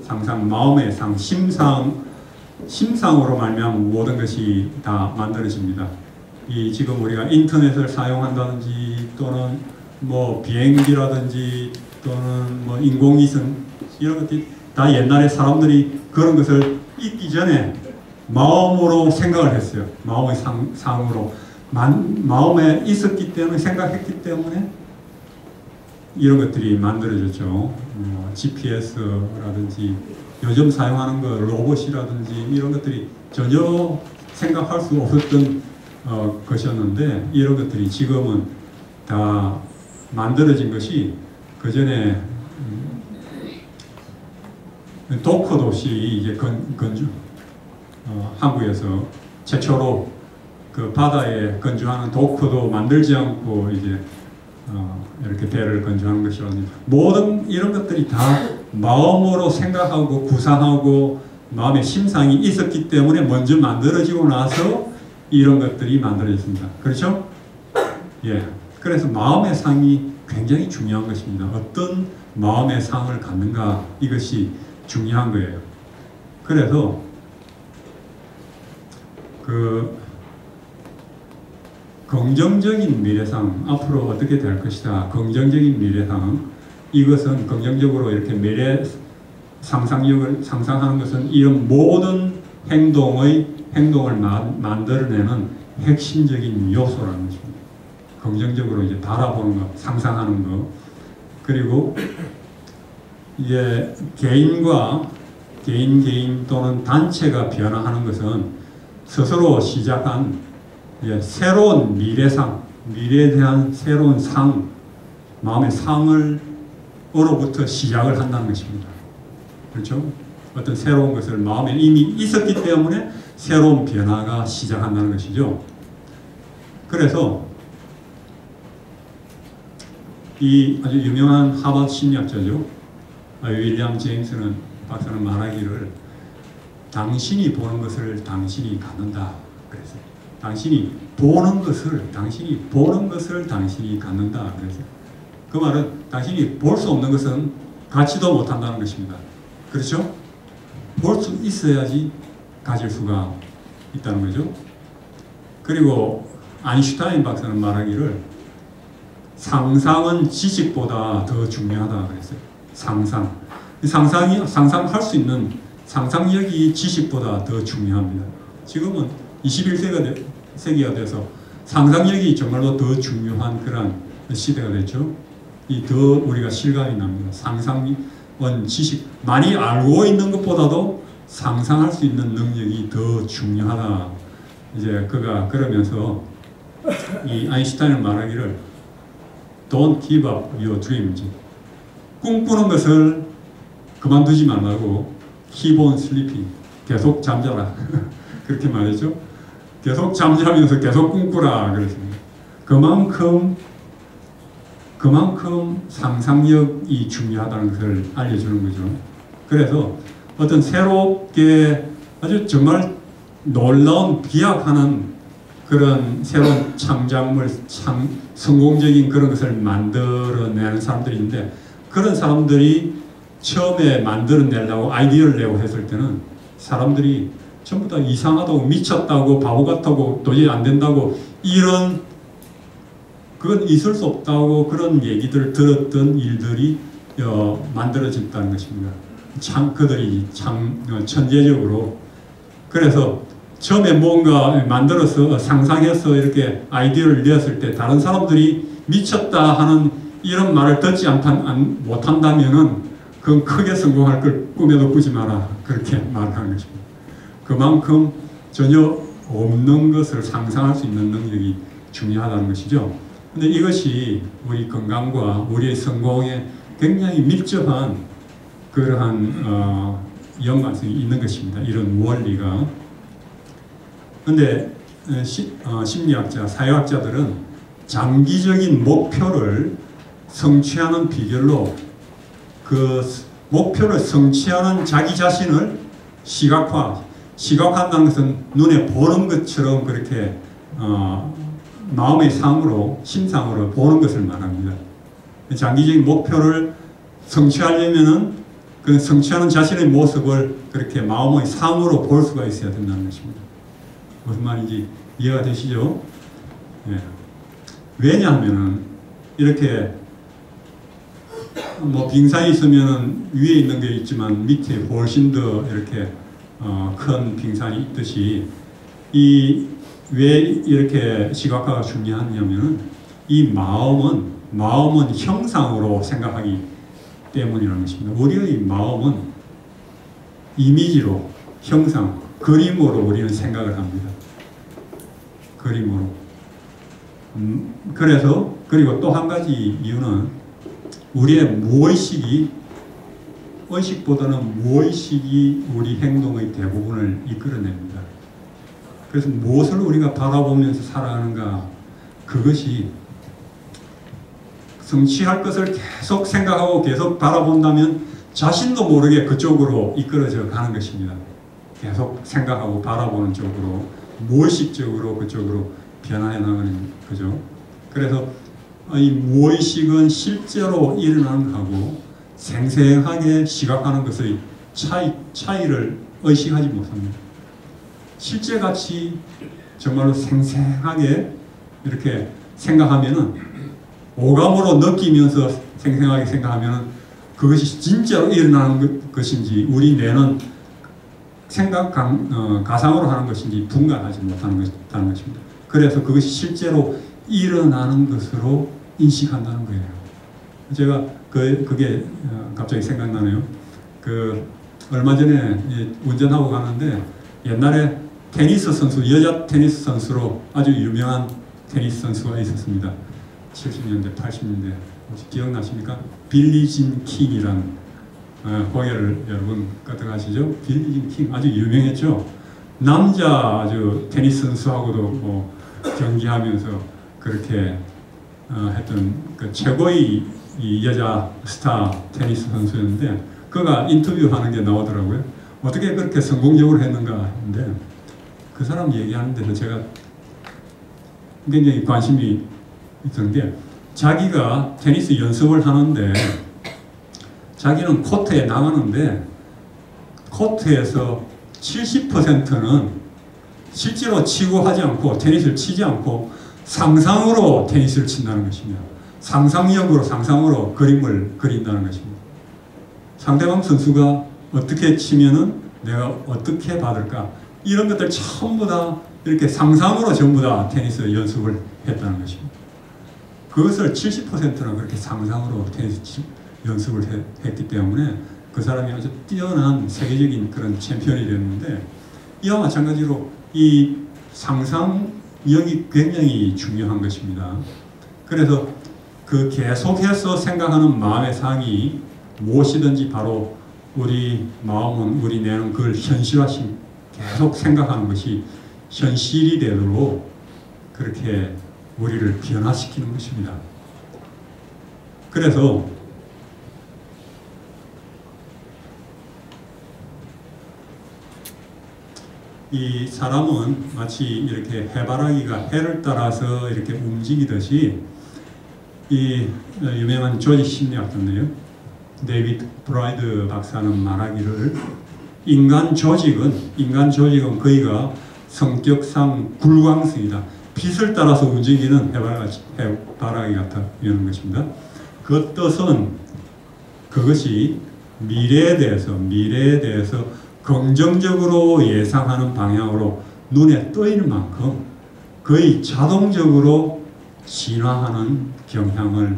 상상, 마음의 상, 심상으로 말미암아 모든 것이 다 만들어집니다. 지금 우리가 인터넷을 사용한다든지 또는 비행기라든지 또는 인공위성 이런 것들이 다 옛날에 사람들이 그런 것을 있기 전에 마음으로 생각을 했어요. 마음의 상으로 마음에 있었기 때문에 생각했기 때문에 이런 것들이 만들어졌죠. GPS라든지 요즘 사용하는 거 로봇이라든지 이런 것들이 전혀 생각할 수 없었던 것이었는데 이런 것들이 지금은 다 만들어진 것이 그 전에 도커도시 이제 한국에서 최초로 그 바다에 건조하는 도커도 만들지 않고 이제 이렇게 배를 건조하는 것이라든지 모든 이런 것들이 다 마음으로 생각하고 구상하고 마음의 심상이 있었기 때문에 먼저 만들어지고 나서 이런 것들이 만들어졌습니다. 그렇죠? 예. 그래서 마음의 상이 굉장히 중요한 것입니다. 어떤 마음의 상을 갖는가 이것이 중요한 거예요. 그래서 긍정적인 미래상 앞으로 어떻게 될 것이다. 긍정적인 미래상 이것은 긍정적으로 이렇게 미래 상상력을 상상하는 것은 이런 모든 행동을 만들어내는 핵심적인 요소라는 것입니다. 긍정적으로 이제 바라보는 것, 상상하는 것, 그리고 이제 개인 또는 단체가 변화하는 것은 스스로 시작한 새로운 미래에 대한 새로운 마음의 상으로부터 시작을 한다는 것입니다. 그렇죠? 어떤 새로운 것을 마음에 이미 있었기 때문에 새로운 변화가 시작한다는 것이죠. 그래서 이 아주 유명한 하버드 심리학자죠. 윌리엄 제임스는 박사는 말하기를 당신이 보는 것을 당신이 갖는다. 그래서 당신이 보는 것을 당신이 갖는다. 그래서 그 말은 당신이 볼 수 없는 것은 갖지도 못한다는 것입니다. 그렇죠? 볼 수 있어야지 가질 수가 있다는 거죠. 그리고 아인슈타인 박사는 말하기를 상상은 지식보다 더 중요하다 그랬어요. 상상할 수 있는 상상력이 지식보다 더 중요합니다. 지금은 21세기가 돼서 상상력이 정말로 더 중요한 그런 시대가 됐죠. 더 우리가 실감이 납니다. 상상은 지식, 많이 알고 있는 것보다도 상상할 수 있는 능력이 더 중요하다. 이제 그가 그러면서 이 아인슈타인은 말하기를 Don't give up your dreams. 꿈꾸는 것을 그만두지 말라고 keep on sleeping. 계속 잠자라. 그렇게 말했죠. 계속 잠자면서 계속 꿈꾸라 그랬습니다. 그만큼 상상력이 중요하다는 것을 알려주는 거죠. 그래서 어떤 새롭게 아주 정말 놀라운 비약하는 그런 새로운 창작물, 성공적인 그런 것을 만들어내는 사람들이 있는데, 그런 사람들이 처음에 만들어내려고 아이디어를 내고 했을 때는 사람들이 전부 다 이상하다고, 미쳤다고, 바보 같다고, 도저히 안 된다고, 이런 그건 있을 수 없다고 그런 얘기들을 들었던 일들이 만들어졌다는 것입니다. 그들이 천재적으로. 그래서 처음에 뭔가 만들어서 상상해서 이렇게 아이디어를 내었을 때 다른 사람들이 미쳤다 하는 이런 말을 듣지 못한다면은 그건 크게 성공할 걸 꿈에도 꾸지 마라, 그렇게 말하는 것입니다. 그만큼 전혀 없는 것을 상상할 수 있는 능력이 중요하다는 것이죠. 근데 이것이 우리 건강과 우리의 성공에 굉장히 밀접한 그러한 연관성이 있는 것입니다. 이런 원리가. 근데 심리학자, 사회학자들은 장기적인 목표를 성취하는 비결로 그 목표를 성취하는 자기 자신을 시각화한다는 것은 눈에 보는 것처럼 그렇게 마음의 상으로, 심상으로 보는 것을 말합니다. 장기적인 목표를 성취하려면은 그 성취하는 자신의 모습을 그렇게 마음의 상으로 볼 수가 있어야 된다는 것입니다. 무슨 말인지 이해가 되시죠? 예. 왜냐하면은 이렇게 뭐 빙산이 있으면은 위에 있는 게 있지만 밑에 훨씬 더 이렇게 큰 빙산이 있듯이 왜 이렇게 시각화가 중요하냐면은 이 마음은 형상으로 생각하기 때문이라는 것입니다. 우리의 마음은 이미지로, 형상, 그림으로 우리는 생각을 합니다. 그림으로. 그래서 그리고 또 한 가지 이유는 우리의 무의식이, 의식보다는 무의식이 우리 행동의 대부분을 이끌어냅니다. 그래서 무엇을 우리가 바라보면서 살아가는가, 그것이 성취할 것을 계속 생각하고 계속 바라본다면 자신도 모르게 그쪽으로 이끌어져 가는 것입니다. 계속 생각하고 바라보는 쪽으로, 무의식적으로 그쪽으로 변화해 나가는 거죠. 그래서 이 무의식은 실제로 일어나는 것하고 생생하게 시각하는 것의 차이를 의식하지 못합니다. 실제같이 정말로 생생하게 이렇게 생각하면은, 오감으로 느끼면서 생생하게 생각하면은 그것이 진짜로 일어나는 것인지 우리 뇌는 가상으로 하는 것인지 분간하지 못하는 것입니다. 그래서 그것이 실제로 일어나는 것으로 인식한다는 거예요. 제가 그게 갑자기 생각나네요. 얼마 전에 운전하고 가는데 옛날에 테니스 선수, 여자 테니스 선수로 아주 유명한 테니스 선수가 있었습니다. 70년대, 80년대 혹시 기억나십니까? 빌리 진 킹이라는 고개를 여러분 까뜩하시죠? 빌리 진 킹 아주 유명했죠. 남자 아주 테니스 선수하고도 뭐 경기하면서 그렇게 했던 그 최고의 이 여자 스타 테니스 선수였는데, 그가 인터뷰하는 게 나오더라고요. 어떻게 그렇게 성공적으로 했는가 하는데, 그 사람 얘기하는 데서 제가 굉장히 관심이 있던 게, 자기가 테니스 연습을 하는데 자기는 코트에 나가는데 코트에서 70%는 실제로 치고 하지 않고, 테니스를 치지 않고 상상으로 테니스를 친다는 것입니다. 상상으로 그림을 그린다는 것입니다. 상대방 선수가 어떻게 치면은 내가 어떻게 받을까, 이런 것들 전부 다 이렇게 상상으로 전부 다 테니스 연습을 했다는 것입니다. 그것을 70%는 그렇게 상상으로 테니스 연습을 했기 때문에 그 사람이 아주 뛰어난 세계적인 그런 챔피언이 됐는데, 이와 마찬가지로 이 상상력이 굉장히 중요한 것입니다. 그래서 그 계속해서 생각하는 마음의 상이 무엇이든지 바로 우리 마음은, 우리 뇌는 그걸 계속 생각하는 것이 현실이 되도록 그렇게 우리를 변화시키는 것입니다. 그래서 이 사람은 마치 이렇게 해바라기가 해를 따라서 이렇게 움직이듯이 이 유명한 조직 심리학자인데요, 데이비드 브라이드 박사는 말하기를 인간 조직은 거의가 성격상 굴광성이다. 빛을 따라서 움직이는 해바라기 같다는 것입니다. 그 뜻은 그것이 미래에 대해서 긍정적으로 예상하는 방향으로 눈에 떠있는 만큼 거의 자동적으로 진화하는 경향을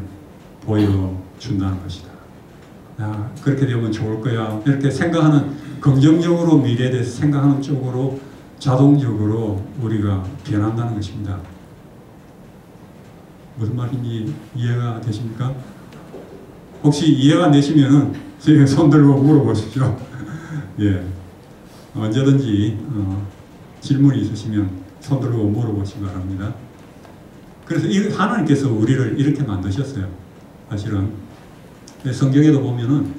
보여준다는 것이다. 야, 그렇게 되면 좋을 거야. 이렇게 생각하는, 긍정적으로 미래에 대해서 생각하는 쪽으로 자동적으로 우리가 변한다는 것입니다. 무슨 말인지 이해가 되십니까? 혹시 이해가 안 되시면은 저에게 손 들고 물어보십시오. 예, 언제든지 질문이 있으시면 손 들고 물어보시기 바랍니다. 그래서 하나님께서 우리를 이렇게 만드셨어요. 사실은 성경에도 보면은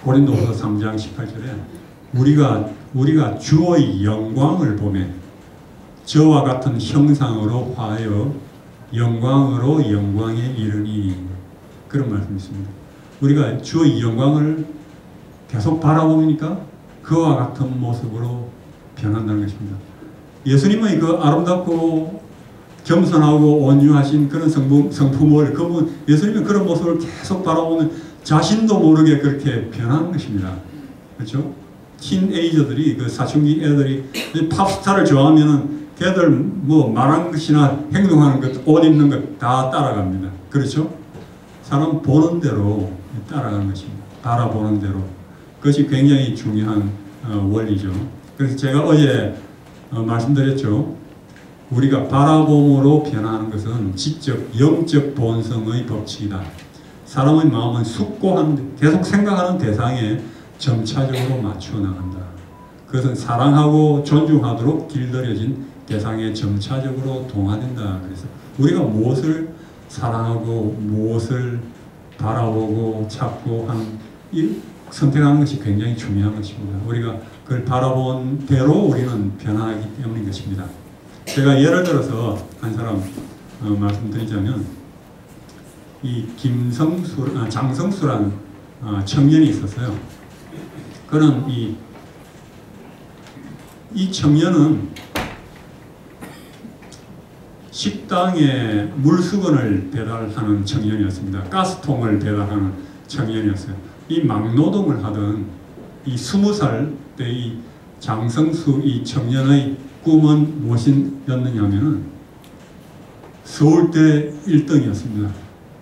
고린도후서 3장 18절에 우리가 주의 영광을 보며 저와 같은 형상으로 화하여 영광으로 영광에 이르니, 그런 말씀이 있습니다. 우리가 주의 영광을 계속 바라보니까 그와 같은 모습으로 변한다는 것입니다. 예수님의 그 아름답고 겸손하고 온유하신 그런 성품을, 예수님은 그런 모습을 계속 바라보면 자신도 모르게 그렇게 변하는 것입니다. 그렇죠? 틴에이저들이, 그 사춘기 애들이 팝스타를 좋아하면은 걔들 뭐 말하는 것이나 행동하는 것, 옷 입는 것 다 따라갑니다. 그렇죠? 사람 보는 대로 따라가는 것입니다. 바라보는 대로. 그것이 굉장히 중요한 원리죠. 그래서 제가 어제 말씀드렸죠. 우리가 바라봄으로 변하는 것은 지적 영적 본성의 법칙이다. 사람의 마음은 숙고한, 계속 생각하는 대상에 점차적으로 맞추어 나간다. 그것은 사랑하고 존중하도록 길들여진 대상에 점차적으로 동화된다. 그래서 우리가 무엇을 사랑하고 무엇을 바라보고 찾고 선택하는 것이 굉장히 중요한 것입니다. 우리가 그걸 바라본 대로 우리는 변화하기 때문인 것입니다. 제가 예를 들어서 한 사람 말씀드리자면, 이 장성수라는 청년이 있었어요. 그는 이 청년은 식당에 물수건을 배달하는 청년이었습니다. 가스통을 배달하는 청년이었어요. 이 막노동을 하던 이 20살 때 이 장성수 이 청년의 꿈은 무엇이었느냐면은 서울대 1등이었습니다.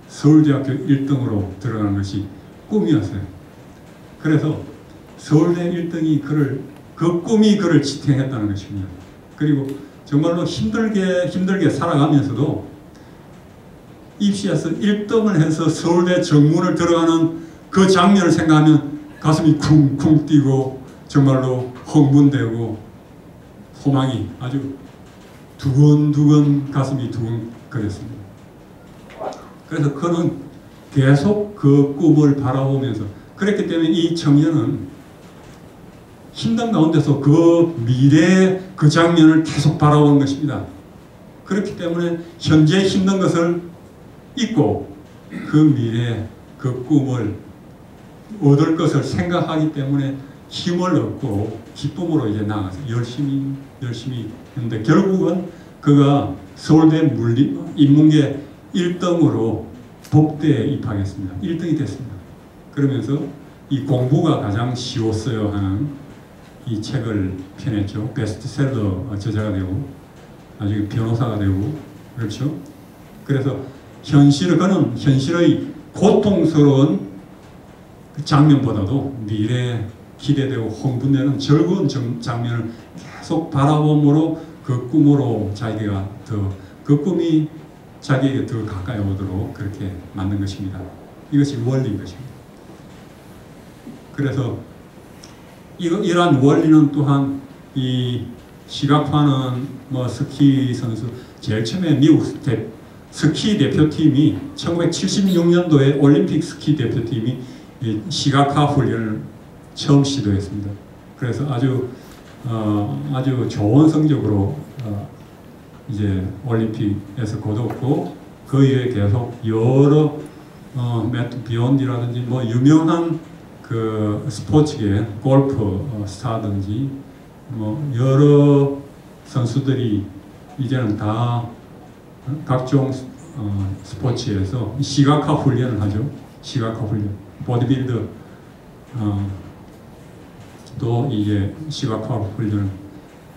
서울대학교 1등으로 들어가는 것이 꿈이었어요. 그래서 서울대 1등이 그 꿈이 그를 지탱했다는 것입니다. 그리고 정말로 힘들게 살아가면서도 입시에서 1등을 해서 서울대 정문을 들어가는 그 장면을 생각하면 가슴이 쿵쿵 뛰고 정말로 흥분되고 소망이 아주 두근두근, 가슴이 두근거렸습니다. 그래서 그는 계속 그 꿈을 바라보면서, 그랬기 때문에 이 청년은 힘든 가운데서 그 미래의 그 장면을 계속 바라보는 것입니다. 그렇기 때문에 현재 힘든 것을 잊고 그 미래, 그 꿈을 얻을 것을 생각하기 때문에 힘을 얻고 기쁨으로 이제 나가서 열심히 했는데, 결국은 그가 서울대 인문계 1등으로 법대에 입학했습니다. 1등이 됐습니다. 그러면서 이 공부가 가장 쉬웠어요 하는 이 책을 펴냈죠. 베스트셀러 저자가 되고 나중에 변호사가 되고, 그렇죠. 그래서 그는 현실의 고통스러운 그 장면보다도 미래에 기대되고 흥분되는 즐거운 장면을 계속 바라봄으로 그 꿈으로 그 꿈이 자기에게 더 가까이 오도록 그렇게 만든 것입니다. 이것이 원리인 것입니다. 그래서 이러한 원리는 또한 이 시각화는 뭐 스키 선수 제일 처음에 미국 스키 대표팀이 1976년도에 올림픽 스키 대표팀이 이 시각화 훈련을 처음 시도했습니다. 그래서 아주 좋은 성적으로 이제 올림픽에서 거뒀고 그 이후에 계속 여러 매트 비욘디라든지 뭐 유명한 그 스포츠계 골프 스타든지 뭐 여러 선수들이 이제는 다 각종 스포츠에서 시각화 훈련을 하죠. 시각화 훈련. 보디빌더 또 이게 시각화 훈련.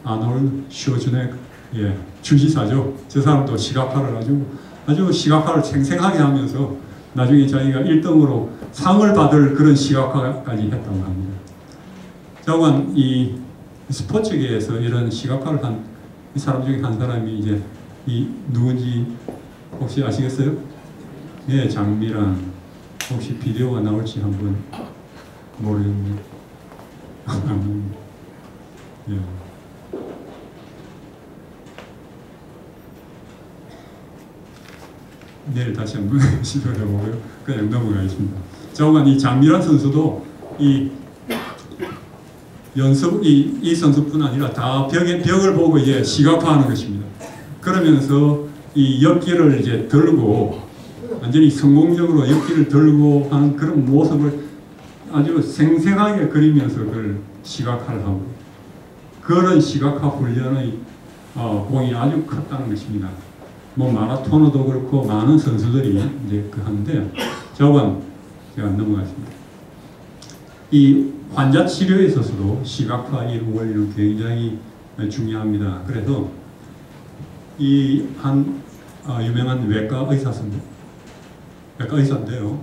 아놀드 슈워제네거 주지사죠. 저 사람도 시각화를 아주 시각화를 생생하게 하면서 나중에 자기가 1등으로 상을 받을 그런 시각화까지 했다고 합니다. 자관 이 스포츠계에서 이런 시각화를 한 이 사람 중에 한 사람이 이제 이 누군지 혹시 아시겠어요? 네, 장미란. 혹시 비디오가 나올지 한번 모르겠네요. 예. 내일 다시 한번 시도를 해보고요. 그냥 넘어가겠습니다. 자오간 이 장미란 선수도 이 선수뿐 아니라 다 벽을 보고 이제 시각화하는 것입니다. 그러면서 이 엽기를 이제 들고 완전히 성공적으로 엽기를 들고 하는 그런 모습을 아주 생생하게 그리면서 그걸 시각화를 하고 그런 시각화 훈련의 공이 아주 컸다는 것입니다. 뭐 마라토너도 그렇고 많은 선수들이 이제 하는데 저건 제가 넘어가겠습니다. 이 환자 치료에 있어서도 시각화 이 원리는 굉장히 중요합니다. 그래서 이 한 유명한 외과 의사인데요.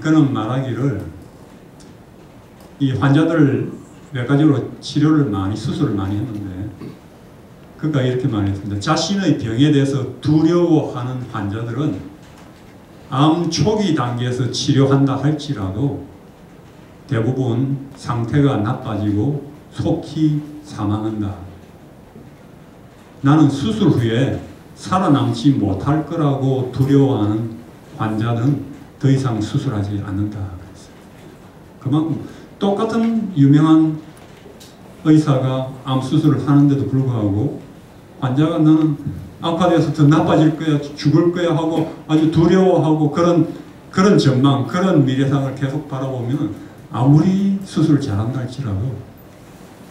그는 말하기를 이 환자들 외과적으로 수술을 많이 했는데 그러니까 이렇게 말했습니다. 자신의 병에 대해서 두려워하는 환자들은 암 초기 단계에서 치료한다 할지라도 대부분 상태가 나빠지고 속히 사망한다. 나는 수술 후에 살아남지 못할 거라고 두려워하는 환자는 더 이상 수술하지 않는다. 그만큼 똑같은 유명한 의사가 암 수술을 하는데도 불구하고 환자가 나는 악화돼서 더 나빠질 거야, 죽을 거야 하고 아주 두려워하고 그런 전망, 그런 미래상을 계속 바라보면 아무리 수술을 잘한다 할지라도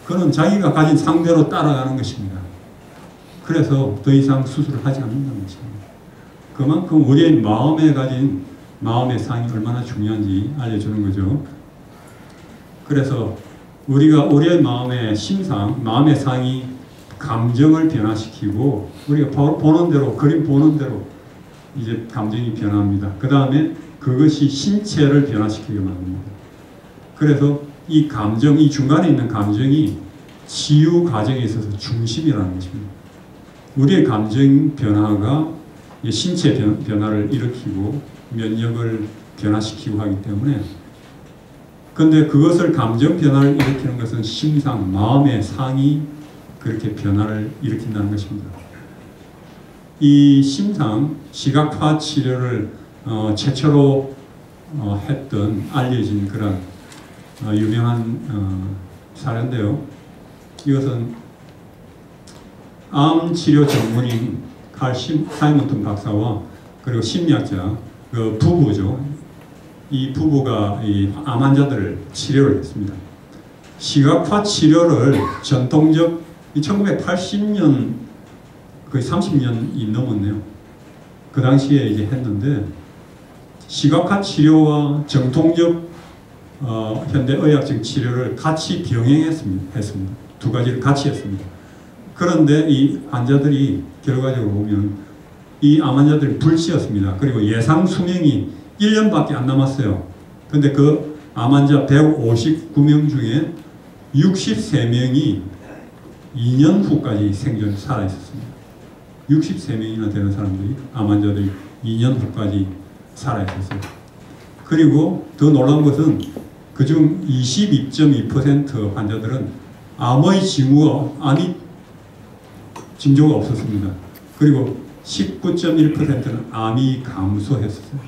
그는 자기가 가진 상대로 따라가는 것입니다. 그래서 더 이상 수술을 하지 않는다는 것입니다. 그만큼 우리의 마음에 가진 마음의 상이 얼마나 중요한지 알려주는 거죠. 그래서 우리가 우리의 마음의 심상, 마음의 상이 감정을 변화시키고 우리가 보는 대로, 그림 보는 대로 이제 감정이 변합니다. 그 다음에 그것이 신체를 변화시키게 만듭니다. 그래서 이 감정, 이 중간에 있는 감정이 치유 과정에 있어서 중심이라는 것입니다. 우리의 감정 변화가 신체 변화를 일으키고 면역을 변화시키고 하기 때문에 근데 그것을 감정 변화를 일으키는 것은 심상, 마음의 상이 그렇게 변화를 일으킨다는 것입니다. 이 심상, 시각화 치료를 최초로 했던 알려진 그런 유명한 사례인데요. 이것은 암 치료 전문인 칼 사이먼턴 박사와 그리고 심리학자 그 부부죠. 이 부부가 이 암 환자들을 치료를 했습니다. 시각화 치료를 전통적 1980년 거의 30년이 넘었네요. 그 당시에 이제 했는데 시각화 치료와 정통적 현대의학적 치료를 같이 병행했습니다. 두 가지를 같이 했습니다. 그런데 이 환자들이 결과적으로 보면 이 암 환자들이 불치였습니다. 그리고 예상 수명이 1년밖에 안 남았어요. 근데 그 암 환자 159명 중에 63명이 2년 후까지 생존 살아 있었습니다. 63명이나 되는 사람들이 암 환자들이 2년 후까지 살아 있었어요. 그리고 더 놀라운 것은 그중 22.2% 환자들은 암의 암이 징조가 없었습니다. 그리고 19.1%는 암이 감소했었어요.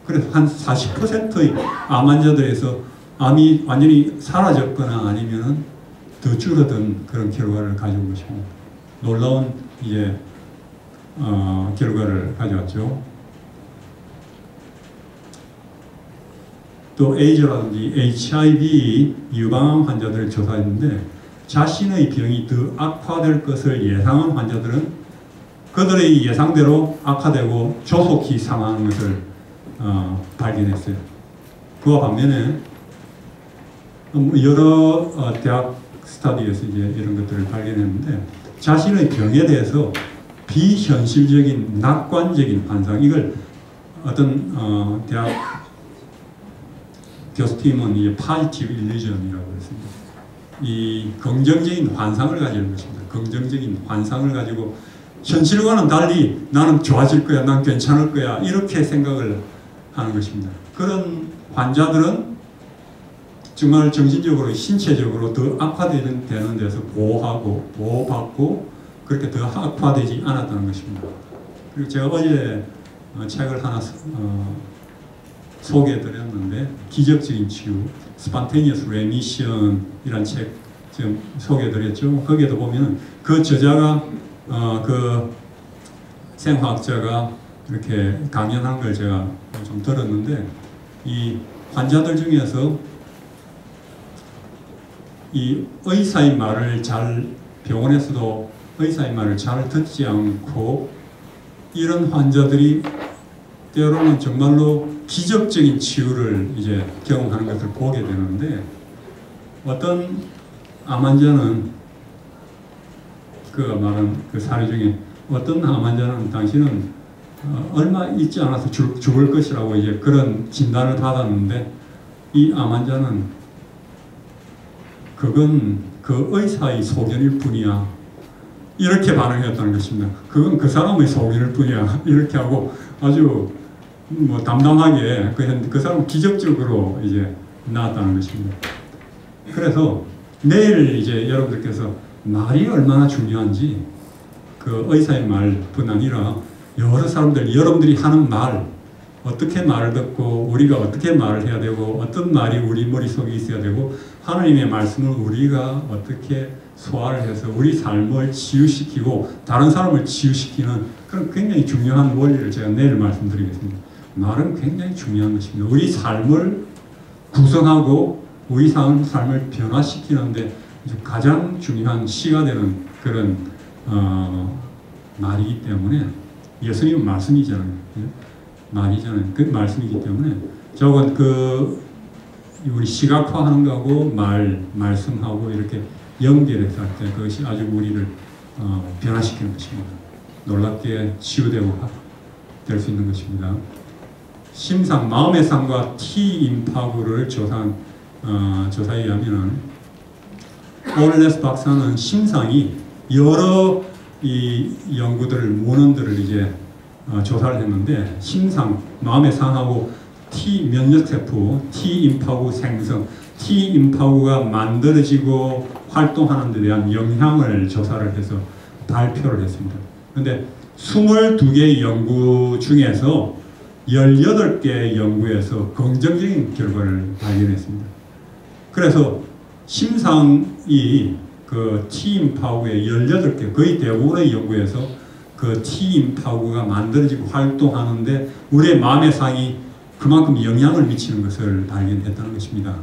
그래서 한 40%의 암 환자들에서 암이 완전히 사라졌거나 아니면 더 줄어든 그런 결과를 가져온 것입니다. 놀라운 이제 결과를 가져왔죠. 또 에이즈라든지 HIV 유방암 환자들을 조사했는데 자신의 병이 더 악화될 것을 예상한 환자들은 그들의 예상대로 악화되고 조속히 사망하는 것을 발견했어요. 그와 반면에 여러 대학 스터디에서 이제 이런 것들을 발견했는데 자신의 병에 대해서 비현실적인 낙관적인 환상, 이걸 어떤 대학 교수팀은 이제 파지티브 일루전이라고 했습니다. 이 긍정적인 환상을 가지는 것입니다. 긍정적인 환상을 가지고 현실과는 달리 나는 좋아질 거야, 난 괜찮을 거야, 이렇게 생각을 하는 것입니다. 그런 환자들은 정말 정신적으로, 신체적으로 더 악화되는 데서 보호받고 그렇게 더 악화되지 않았다는 것입니다. 그리고 제가 어제 책을 하나 소개해드렸는데 기적적인 치유, Spontaneous Remission 이란 책 지금 소개해드렸죠. 거기에도 보면 그 저자가 그 생화학자가 이렇게 강연한 걸 제가 좀 들었는데 이 환자들 중에서 이 의사의 말을 병원에서도 의사의 말을 잘 듣지 않고 이런 환자들이 때로는 정말로 기적적인 치유를 이제 경험하는 것을 보게 되는데 어떤 암 환자는 그 말한 그 사례 중에 어떤 암 환자는 당신은 얼마 있지 않아서 죽을 것이라고 이제 그런 진단을 받았는데 이 암 환자는 그건 그 의사의 소견일 뿐이야. 이렇게 반응했다는 것입니다. 그건 그 사람의 소견일 뿐이야. 이렇게 하고 아주 뭐 담담하게 그 사람은 기적적으로 이제 나았다는 것입니다. 그래서 내일 이제 여러분들께서 말이 얼마나 중요한지 그 의사의 말뿐 아니라 여러 사람들, 여러분들이 하는 말, 어떻게 말을 듣고 우리가 어떻게 말을 해야 되고 어떤 말이 우리 머릿속에 있어야 되고 하나님의 말씀을 우리가 어떻게 소화를 해서 우리 삶을 치유시키고 다른 사람을 치유시키는 그런 굉장히 중요한 원리를 제가 내일 말씀드리겠습니다. 말은 굉장히 중요한 것입니다. 우리 삶을 구성하고 우리 삶을 변화시키는데 가장 중요한 시가 되는 그런 말이기 때문에 예수님은 말씀이잖아요. 말이잖아요. 그 말씀이기 때문에 저건 우리 시각화하는 거하고 말씀하고 이렇게 연결해서 할 때 그것이 아주 우리를 변화시키는 것입니다. 놀랍게 치유되고 될 수 있는 것입니다. 심상, 마음의 상과 T-임파구를 조사한 조사에 의하면 올레스 박사는 심상이 여러 이 연구들을 문헌들을 이제 조사를 했는데 심상, 마음의 상하고 T 면역세포, T-임파구 생성, T-임파구가 만들어지고 활동하는 데 대한 영향을 조사를 해서 발표를 했습니다. 그런데 22개의 연구 중에서 18개의 연구에서 긍정적인 결과를 발견했습니다. 그래서 심상이 그 T-임파구의 18개, 거의 대부분의 연구에서 그 T-임파구가 만들어지고 활동하는데 우리의 마음의 상이 그만큼 영향을 미치는 것을 발견했다는 것입니다.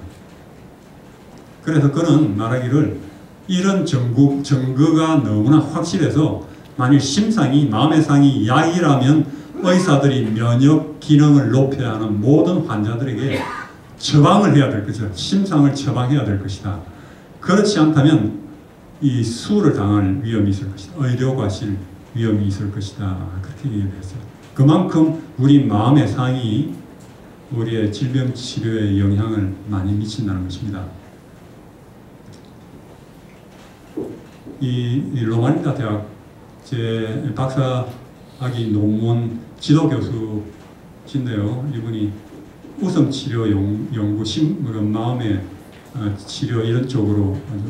그래서 그는 말하기를 이런 증거가 너무나 확실해서 만일 심상이 마음의 상이 약이라면 의사들이 면역 기능을 높여야 하는 모든 환자들에게 처방을 해야 될 것이다. 심상을 처방해야 될 것이다. 그렇지 않다면 이 수를 당할 위험이 있을 것이다. 의료 과실 위험이 있을 것이다. 그렇게 얘기했어요. 그만큼 우리 마음의 상이 우리의 질병 치료에 영향을 많이 미친다는 것입니다. 이 로마니타 대학 제 박사학위 논문 지도 교수신데요. 이분이 우성 치료 연구, 마음의 치료 이런 쪽으로 아주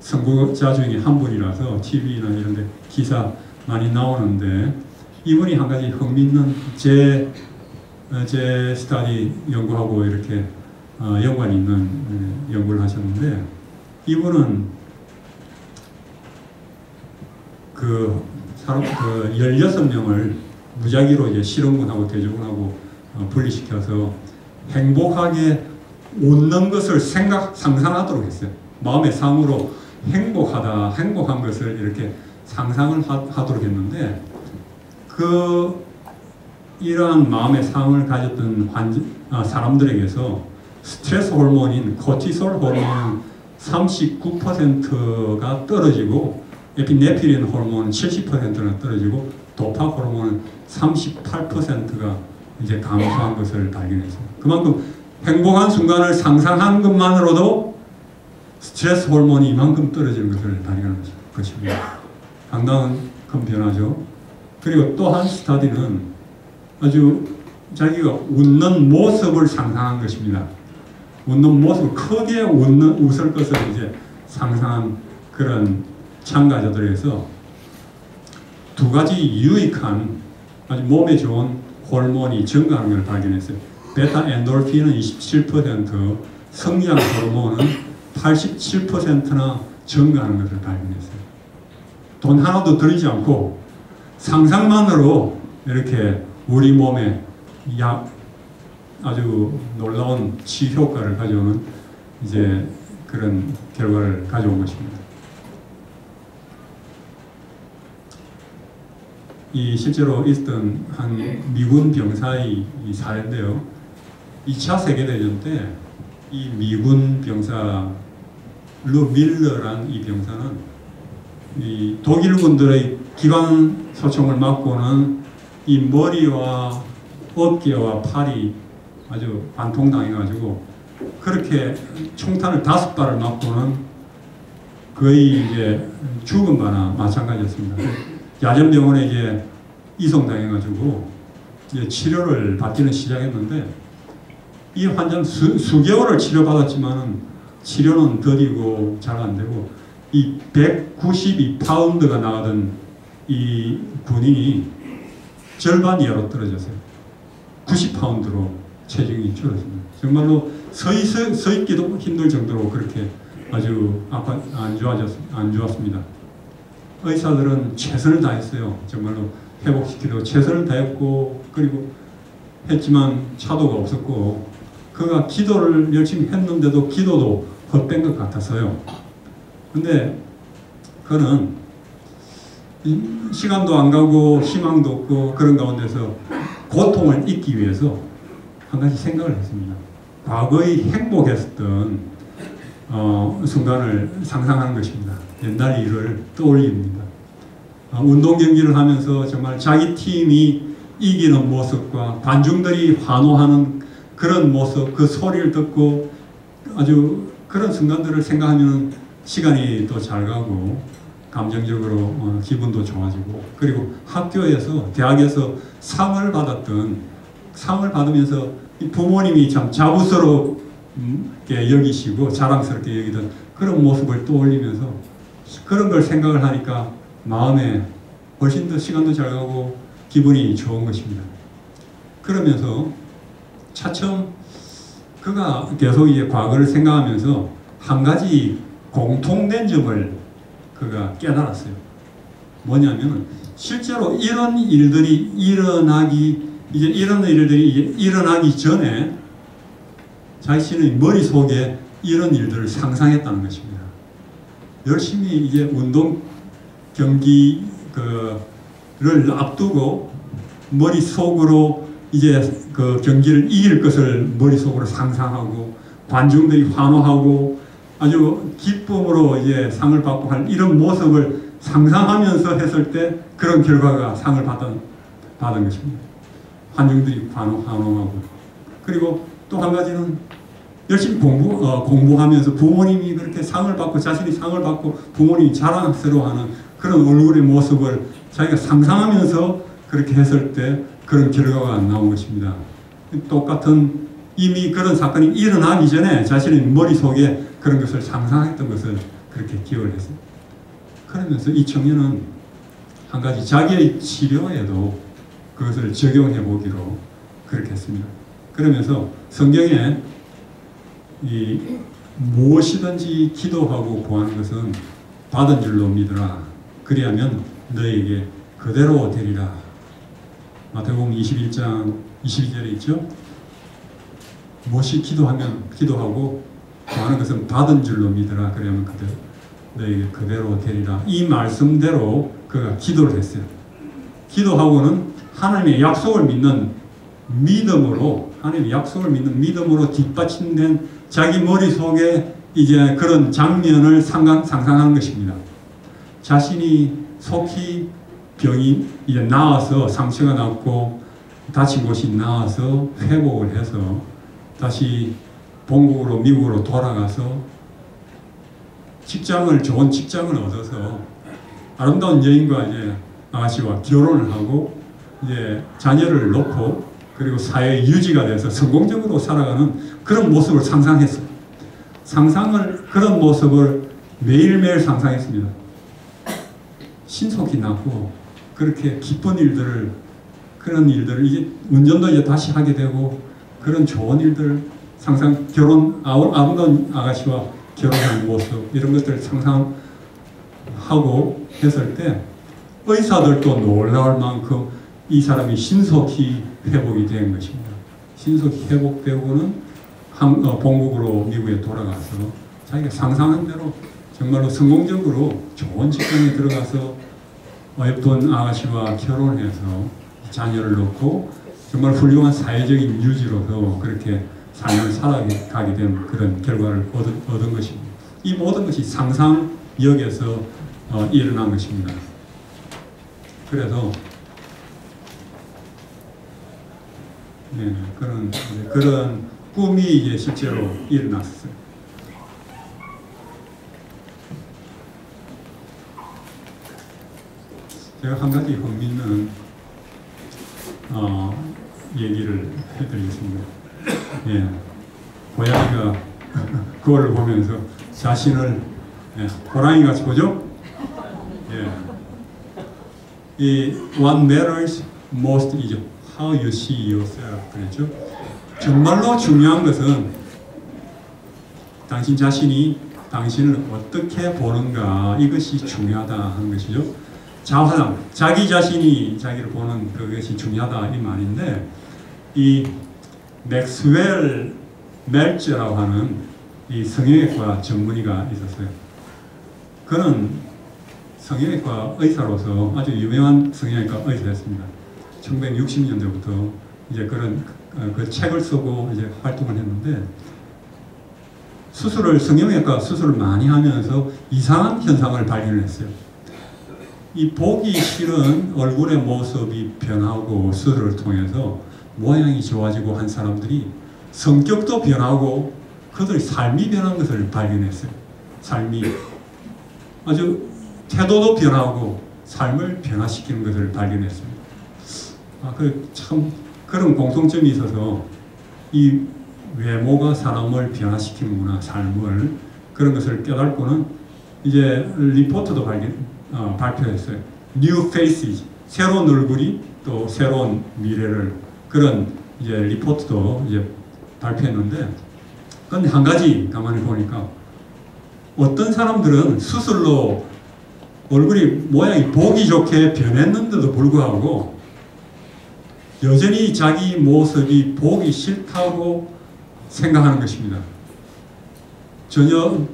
선구자 중에 한 분이라서 TV나 이런 데 기사 많이 나오는데, 이분이 한 가지 흥미있는 제 스타디 연구하고 이렇게 연관이 있는 연구를 하셨는데, 이분은 그 16명을 무작위로 이제 실험군하고 대조군하고 분리시켜서 행복하게 웃는 것을 상상하도록 했어요. 마음의 상으로 행복한 것을 이렇게 상상을 하도록 했는데, 이러한 마음의 상을 가졌던 사람들에게서 스트레스 호르몬인 코티솔 호르몬 39%가 떨어지고, 에피네프린 호르몬은 70%나 떨어지고, 도파 호르몬은 38%가 이제 감소한 것을 발견했습니다. 그만큼 행복한 순간을 상상한 것만으로도 스트레스 호르몬이 이만큼 떨어지는 것을 발견한 것입니다. 상당한 큰 변화죠. 그리고 또 한 스터디는 아주 자기가 웃는 모습을 상상한 것입니다. 웃는 모습을 크게 웃을 것을 이제 상상한 그런 참가자들에서 두 가지 유익한 아주 몸에 좋은 호르몬이 증가하는 걸 발견했어요. 베타 엔도르핀은 27%, 성장 호르몬은 87%나 증가하는 것을 발견했어요. 돈 하나도 들이지 않고 상상만으로 이렇게 우리 몸에 아주 놀라운 치유 효과를 가져오는 이제 그런 결과를 가져온 것입니다. 이 실제로 있었던 한 미군 병사의 이 사례인데요. 2차 세계대전 때 이 미군 병사 루 밀러란 이 병사는 이 독일군들의 기관 소총을 맞고는 이 머리와 어깨와 팔이 아주 관통당해가지고 그렇게 총탄을 5발을 맞고는 거의 이제 죽은 바나 마찬가지였습니다. 야전병원에 이제 이송당해가지고 이제 치료를 받기는 시작했는데, 이 환자는 수개월을 치료받았지만은 치료는 더디고 잘 안 되고, 이 192파운드가 나가던 이 군인이 절반 이하로 떨어졌어요. 90파운드로 체중이 줄었습니다. 정말로 서 있기도 힘들 정도로 그렇게 아주 안 좋았습니다. 의사들은 최선을 다했어요. 정말로 회복시키려고 최선을 다했고, 그리고 했지만 차도가 없었고, 그가 기도를 열심히 했는데도 기도도 헛된 것 같아서요. 근데 그는 시간도 안 가고 희망도 없고 그런 가운데서 고통을 잊기 위해서 한 가지 생각을 했습니다. 과거에 행복했었던 순간을 상상하는 것입니다. 옛날 일을 떠올립니다. 운동 경기를 하면서 정말 자기 팀이 이기는 모습과 관중들이 환호하는 그런 모습, 그 소리를 듣고 아주 그런 순간들을 생각하면 시간이 또 잘 가고 감정적으로 기분도 좋아지고, 그리고 학교에서 대학에서 상을 받으면서 부모님이 참 자부스럽게 여기시고 자랑스럽게 여기던 그런 모습을 떠올리면서 그런 걸 생각을 하니까 마음에 훨씬 더 시간도 잘 가고 기분이 좋은 것입니다. 그러면서 차츰 그가 계속 이제 과거를 생각하면서 한 가지 공통된 점을 그가 깨달았어요. 뭐냐면 실제로 이런 일들이 일어나기 전에 자신의 머릿속에 이런 일들을 상상했다는 것입니다. 열심히 이제 운동 경기를 앞두고 머릿속으로 이제 그 경기를 이길 것을 머릿속으로 상상하고 관중들이 환호하고 아주 기쁨으로 이제 상을 받고 할 이런 모습을 상상하면서 했을 때 그런 결과가 상을 받은 것입니다. 관중들이 환호하고, 그리고 또 한 가지는 열심히 공부하면서 부모님이 그렇게 상을 받고 자신이 상을 받고 부모님이 자랑스러워하는 그런 얼굴의 모습을 자기가 상상하면서 그렇게 했을 때 그런 결과가 나온 것입니다. 똑같은 이미 그런 사건이 일어나기 전에 자신의 머릿속에 그런 것을 상상했던 것을 그렇게 기여를 했어요. 그러면서 이 청년은 한 가지 자기의 치료에도 그것을 적용해 보기로 그렇게 했습니다. 그러면서 성경에 이 무엇이든지 기도하고 구하는 것은 받은 줄로 믿으라. 그리하면 너에게 그대로 되리라. 마태복음 21장 22절에 있죠. 무엇이 기도하고 구하는 것은 받은 줄로 믿으라. 그러면 너에게 그대로 되리라. 이 말씀대로 그가 기도를 했어요. 기도하고는 하나님의 약속을 믿는 믿음으로, 하나님의 약속을 믿는 믿음으로 뒷받침된 자기 머릿속에 이제 그런 장면을 상상하는 것입니다. 자신이 속히 병이 이제 나아서, 상처가 났고 다친 곳이 나아서 회복을 해서 다시 본국으로, 미국으로 돌아가서 좋은 직장을 얻어서 아름다운 여인과 이제 아가씨와 결혼을 하고 이제 자녀를 놓고 그리고 사회 유지가 돼서 성공적으로 살아가는 그런 모습을 상상했어요. 그런 모습을 매일매일 상상했습니다. 신속히 낳고 그렇게 기쁜 일들을, 그런 일들을 이제 운전도 이제 다시 하게 되고 그런 좋은 일들 아름다운 아가씨와 결혼하는 모습, 이런 것들을 상상하고 했을 때 의사들도 놀라울 만큼 이 사람이 신속히 회복이 된 것입니다. 신속히 회복되고는 본국으로 미국에 돌아가서 자기가 상상한 대로 정말로 성공적으로 좋은 직장에 들어가서 예쁜 아가씨와 결혼해서 자녀를 놓고 정말 훌륭한 사회적인 유지로서 그렇게 삶을 살아가게 된 그런 결과를 얻은 것입니다. 이 모든 것이 상상력에서 일어난 것입니다. 그래서 그런 꿈이 이제 실제로 일어났어요. 제가 한 가지 흥미있는 얘기를 해드리겠습니다. 예, 고양이가 그거를 보면서 자신을 호랑이같이 보죠? 예. 이 What matters most is how you see yourself. 그랬죠? 정말로 중요한 것은 당신 자신이 당신을 어떻게 보는가, 이것이 중요하다 하는 것이죠. 자화상, 자기 자신이 자기를 보는 그것이 중요하다 이 말인데, 이 맥스웰 멜츠라고 하는 이 성형외과 전문의가 있었어요. 그는 성형외과 의사로서 아주 유명한 성형외과 의사였습니다. 1960년대부터 이제 그 책을 쓰고 이제 활동을 했는데, 성형외과 수술을 많이 하면서 이상한 현상을 발견했어요. 이 보기 싫은 얼굴의 모습이 변하고 수술을 통해서 모양이 좋아지고 한 사람들이 성격도 변하고 그들의 삶이 변한 것을 발견했어요. 삶이 아주 태도도 변하고 삶을 변화시키는 것을 발견했습니다. 참 그런 공통점이 있어서 이 외모가 사람을 변화시키는구나, 삶을, 그런 것을 깨닫고는 이제 리포트도 발표했어요. New Faces, 새로운 얼굴이 또 새로운 미래를, 그런 이제 리포트도 이제 발표했는데, 그런데 한 가지 가만히 보니까 어떤 사람들은 수술로 얼굴이 모양이 보기 좋게 변했는데도 불구하고 여전히 자기 모습이 보기 싫다고 생각하는 것입니다. 전혀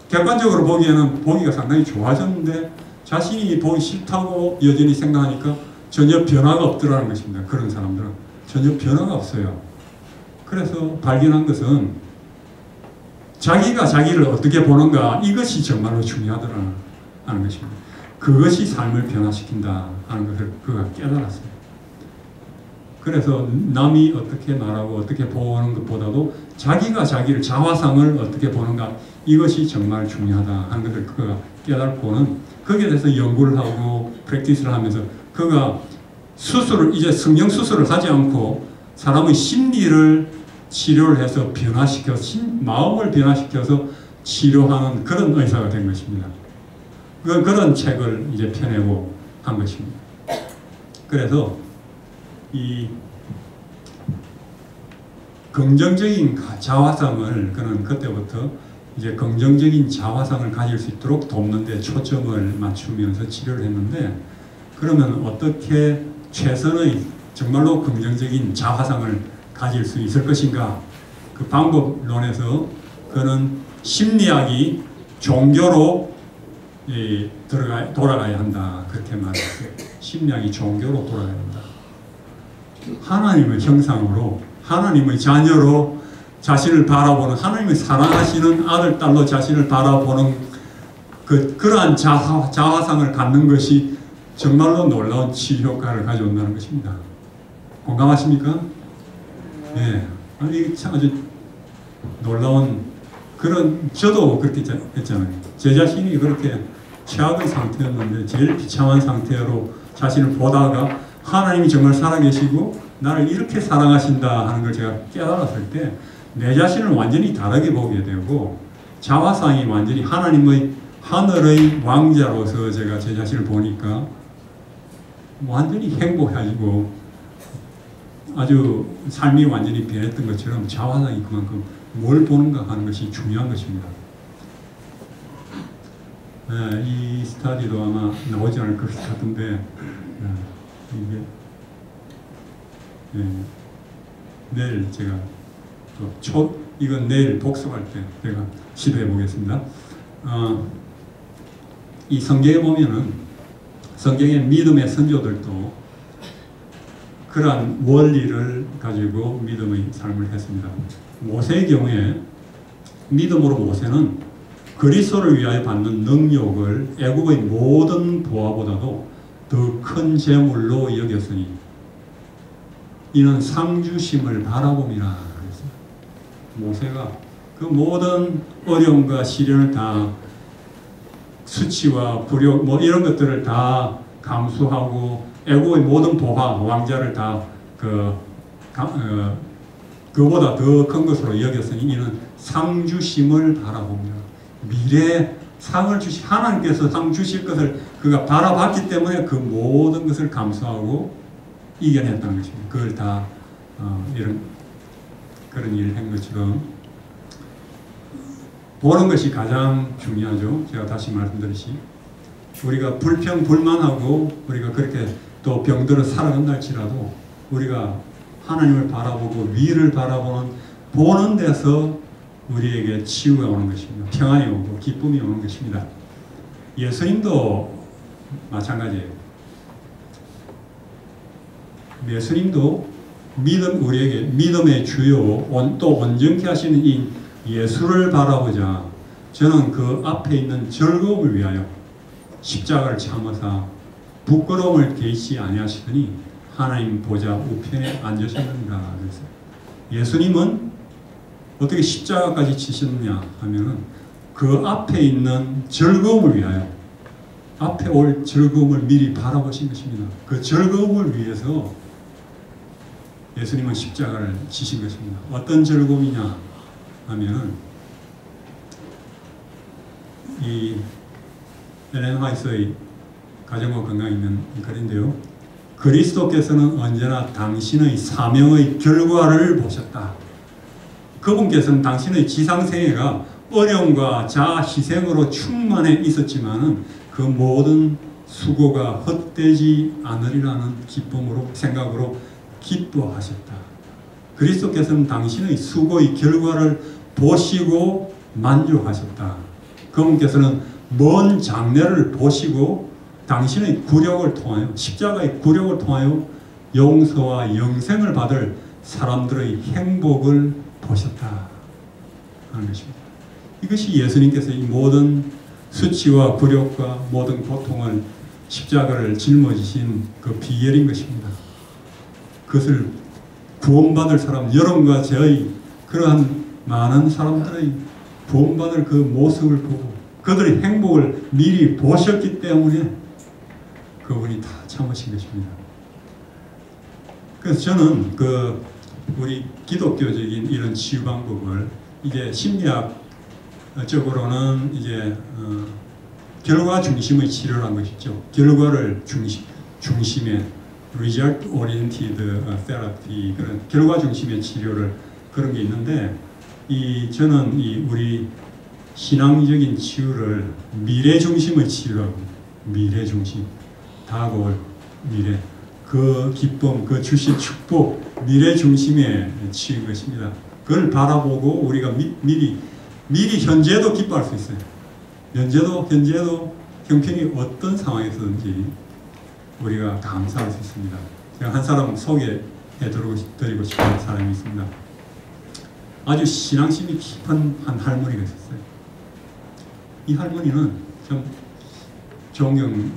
객관적으로 보기에는 보기가 상당히 좋아졌는데 자신이 보기 싫다고 여전히 생각하니까 전혀 변화가 없더라는 것입니다. 그런 사람들은 전혀 변화가 없어요. 그래서 발견한 것은 자기가 자기를 어떻게 보는가, 이것이 정말로 중요하더라는 것입니다. 그것이 삶을 변화시킨다 하는 것을 그가 깨달았어요. 그래서 남이 어떻게 말하고 어떻게 보는 것보다도 자기가 자기를, 자화상을 어떻게 보는가, 이것이 정말 중요하다 하는 것을 그가 깨달고는 거기에 대해서 연구를 하고 프랙티스를 하면서 그가 이제 성형 수술을 하지 않고 사람의 심리를 치료를 해서 마음을 변화시켜서 치료하는 그런 의사가 된 것입니다. 그런 책을 이제 펴내고 한 것입니다. 그래서 이 긍정적인 자화상을 그는 그때부터 이제 긍정적인 자화상을 가질 수 있도록 돕는 데 초점을 맞추면서 치료를 했는데, 그러면 어떻게 최선의 정말로 긍정적인 자화상을 가질 수 있을 것인가? 그 방법론에서 그는 심리학이 종교로 돌아가야 한다, 그렇게 말했어요. 심리학이 종교로 돌아가야 한다. 하나님의 형상으로, 하나님의 자녀로 자신을 바라보는, 하나님의 사랑하시는 아들, 딸로 자신을 바라보는 그러한 자화상을 갖는 것이 정말로 놀라운 치료 효과를 가져온다는 것입니다. 공감하십니까? 네. 아니, 참 아주 놀라운 그런, 저도 그렇게 했잖아요. 제 자신이 그렇게 최악의 상태였는데, 제일 비참한 상태로 자신을 보다가 하나님이 정말 살아계시고 나를 이렇게 사랑하신다 하는 걸 제가 깨달았을 때 내 자신을 완전히 다르게 보게 되고, 자화상이 완전히 하나님의 하늘의 왕자로서 제가 제 자신을 보니까 완전히 행복해지고 아주 삶이 완전히 변했던 것처럼 자화상이 그만큼 뭘 보는가 하는 것이 중요한 것입니다. 네, 이 스타디도 아마 나오지 않을 것 같은데, 이게 내일 제가 이건 내일 복습할 때 제가 시도해 보겠습니다. 이 성경에 보면은 성경의 믿음의 선조들도 그러한 원리를 가지고 믿음의 삶을 했습니다. 모세의 경우에 믿음으로 모세는 그리스도를 위하여 받는 능력을 애국의 모든 보화보다도 더 큰 재물로 여겼으니 이는 상주심을 바라봄이라. 모세가 그 모든 어려움과 시련을 다, 수치와 불욕 이런 것들을 다 감수하고 애국의 모든 보화, 왕자를 다 그보다 더 큰 것으로 여겼으니 이는 상주심을 바라봅니다. 미래에 상을 하나님께서 상 주실 것을 그가 바라봤기 때문에 그 모든 것을 감수하고 이겨냈다는 것입니다. 그걸 다 그런 일을 한 것처럼 보는 것이 가장 중요하죠. 제가 다시 말씀드리시, 우리가 불평불만하고 우리가 그렇게 또 병들어 살아간다 할지라도 우리가 하나님을 바라보고 위를 보는 데서 우리에게 치유가 오는 것입니다. 평안이 오고 기쁨이 오는 것입니다. 예수님도 마찬가지예요. 예수님도 우리에게 믿음의 주요 또 온전케 하시는 이 예수를 바라보자. 저는 그 앞에 있는 즐거움을 위하여 십자가를 참으사 부끄러움을 개의치 아니하시더니 하나님 보좌 우편에 앉으셨느니라. 그래서 예수님은 어떻게 십자가까지 치셨느냐 하면은 그 앞에 있는 즐거움을 위하여, 앞에 올 즐거움을 미리 바라보신 것입니다. 그 즐거움을 위해서 예수님은 십자가를 지신 것입니다. 어떤 즐거움이냐 하면은 이 엘렌 화이트의 가정과 건강에 있는 글인데요. 그리스도께서는 언제나 당신의 사명의 결과를 보셨다. 그분께서는 당신의 지상생애가 어려움과 자아 희생으로 충만해 있었지만은 그 모든 수고가 헛되지 않으리라는 생각으로 기뻐하셨다. 그리스도께서는 당신의 수고의 결과를 보시고 만족하셨다. 그분께서는 먼 장래를 보시고 당신의 굴욕을 통하여, 십자가의 굴욕을 통하여 용서와 영생을 받을 사람들의 행복을 보셨다 하는 것입니다. 이것이 예수님께서 이 모든 수치와 굴욕과 모든 고통을 십자가를 짊어지신 그 비결인 것입니다. 그것을 구원받을 사람, 여러분과 저의 그러한 많은 사람들의 구원받을 그 모습을 보고 그들의 행복을 미리 보셨기 때문에 그분이 다 참으신 것입니다. 그래서 저는 우리 기독교적인 이런 치유 방법을 이제 심리학 쪽으로는 이제 결과 중심의 치료라는 것이죠. 결과를 중심에 result oriented therapy, 그런 결과 중심의 치료를 그런 게 있는데, 저는 우리 신앙적인 치유를 미래 중심의 치유라고, 미래 중심, 다가올 미래, 그 기쁨, 그 주신 축복, 미래 중심의 치유인 것입니다. 그걸 바라보고 우리가 미리 현재도 기뻐할 수 있어요. 현재도 형편이 어떤 상황에서든지 우리가 감사할 수 있습니다. 제가 한 사람 소개해드리고 싶은 사람이 있습니다. 아주 신앙심이 깊은 한 할머니가 있었어요. 이 할머니는 참 존경하는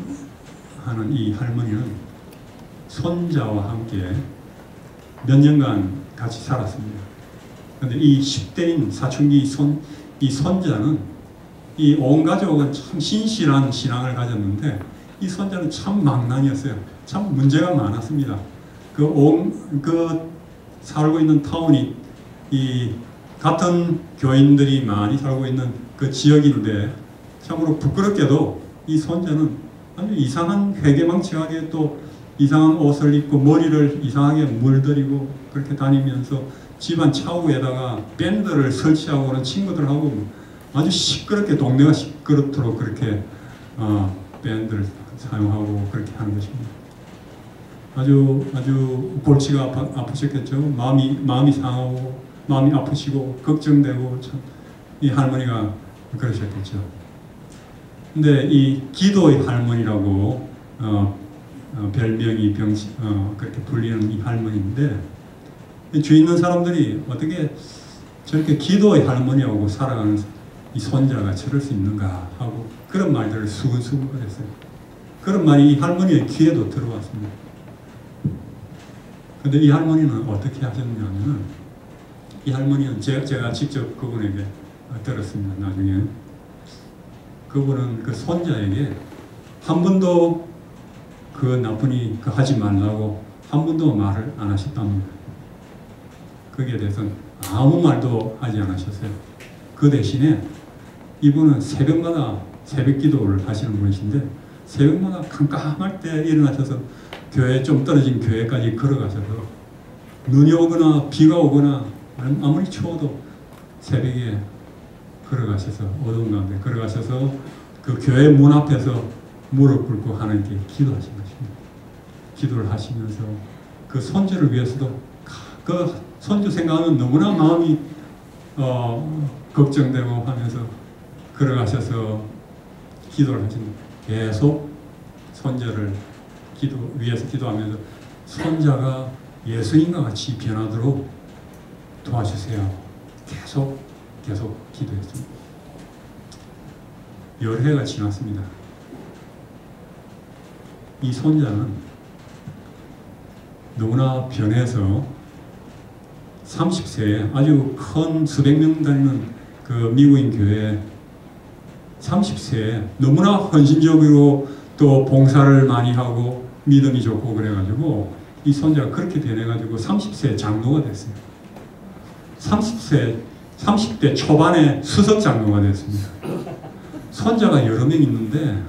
이 할머니는 손자와 함께 몇 년간 같이 살았습니다. 그런데 이 10대인 사춘기 이 손자는 이 온 가족은 참 신실한 신앙을 가졌는데 이 손자는 참 망난이었어요. 참 문제가 많았습니다. 그 살고 있는 타운이 이 같은 교인들이 많이 살고 있는 그 지역인데 참으로 부끄럽게도 이 손자는 아주 이상한 회개망치하게 또 이상한 옷을 입고 머리를 이상하게 물들이고 그렇게 다니면서 집안 차후에다가 밴드를 설치하고 는 친구들하고 아주 시끄럽게 동네가 시끄럽도록 그렇게 밴드를 사용하고 그렇게 하는 것입니다. 아주 골치가 아프셨겠죠. 마음이 상하고 마음이 아프시고 걱정되고 참 이 할머니가 그러셨겠죠. 근데 이 기도의 할머니라고 별명이 그렇게 불리는 이 할머니인데 주위 있는 사람들이 어떻게 저렇게 기도의 할머니하고 살아가는 이 손자가 저럴 수 있는가 하고 그런 말들을 수근수근 거렸어요. 그런 말이 이 할머니의 귀에도 들어왔습니다. 근데 이 할머니는 어떻게 하셨냐면 이 할머니는 제가 직접 그분에게 들었습니다. 나중에 그분은 그 손자에게 한 번도 그 나쁜이 하지 말라고 한 번도 말을 안 하셨답니다. 거기에 대해서는 아무 말도 하지 않으셨어요. 그 대신에 이분은 새벽마다 새벽 기도를 하시는 분이신데 새벽마다 깜깜할 때 일어나셔서 교회 좀 떨어진 교회까지 걸어가셔서 눈이 오거나 비가 오거나 아무리 추워도 새벽에 걸어가셔서 어두운 가운데 걸어가셔서 그 교회 문 앞에서 무릎 꿇고 하나님께 기도하신 것입니다. 기도를 하시면서 그 손주를 위해서도 그 손주 생각하면 너무나 마음이 걱정되고 하면서 걸어가셔서 기도를 하십니다. 계속 손자를 위해서 기도하면서 손자가 예수님과 같이 변하도록 도와주세요. 계속 기도했습니다. 열해가 지났습니다. 이 손자는 너무나 변해서 30세에 아주 큰 수백 명 다니는 그 미국인 교회에 30세에 너무나 헌신적으로 또 봉사를 많이 하고 믿음이 좋고 그래가지고 이 손자가 그렇게 변해가지고 30세 장로가 됐어요. 30대 초반에 수석 장로가 됐습니다. 손자가 여러 명 있는데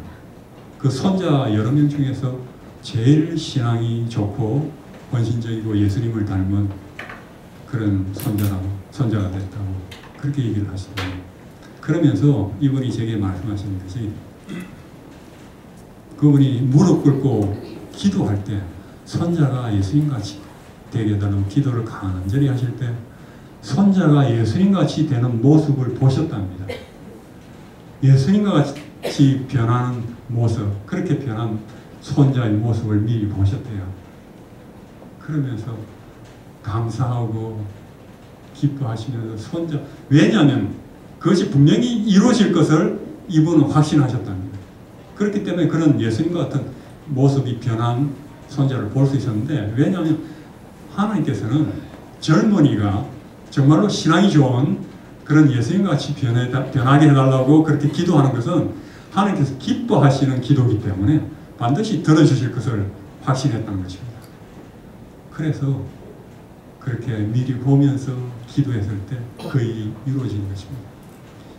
그 손자 여러 명 중에서 제일 신앙이 좋고 헌신적이고 예수님을 닮은 그런 손자가 됐다고 그렇게 얘기를 하시더라고요. 그러면서 이분이 제게 말씀하시는 것이 그분이 무릎 꿇고 기도할 때 손자가 예수님같이 되게 해달라고 기도를 간절히 하실 때 손자가 예수님같이 되는 모습을 보셨답니다. 예수님과 같이 변하는 모습, 그렇게 변한 손자의 모습을 미리 보셨대요. 그러면서 감사하고 기뻐하시면서 손자, 왜냐하면 그것이 분명히 이루어질 것을 이분은 확신하셨답니다. 그렇기 때문에 그런 예수님과 같은 모습이 변한 손자를 볼 수 있었는데, 왜냐하면 하나님께서는 젊은이가 정말로 신앙이 좋은 그런 예수님과 같이 변하게 해달라고 그렇게 기도하는 것은 하나님께서 기뻐하시는 기도이기 때문에 반드시 들어주실 것을 확신했다는 것입니다. 그래서 그렇게 미리 보면서 기도했을 때 그 일이 이루어진 것입니다.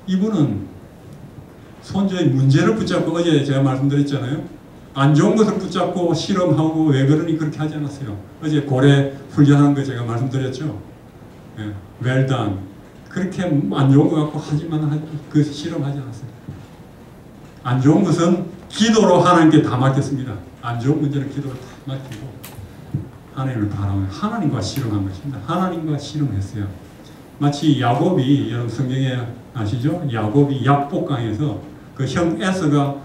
이분은 손주의 문제를 붙잡고, 어제 제가 말씀드렸잖아요. 안 좋은 것을 붙잡고 실험하고 왜 그러니 그렇게 하지 않았어요. 어제 고래 훈련한 거 제가 말씀드렸죠. 예, 웰단. 그렇게 안 좋은 것 같고 하지만 그 실험하지 않았어요. 안 좋은 것은 기도로 하나님께 다 맡겼습니다. 안 좋은 문제는 기도로 다 맡기고 하나님을 바라보며 하나님과 실험한 것입니다. 하나님과 실험했어요. 마치 야곱이, 여러분 성경에 아시죠? 야곱이 약복강에서 그 형 에서가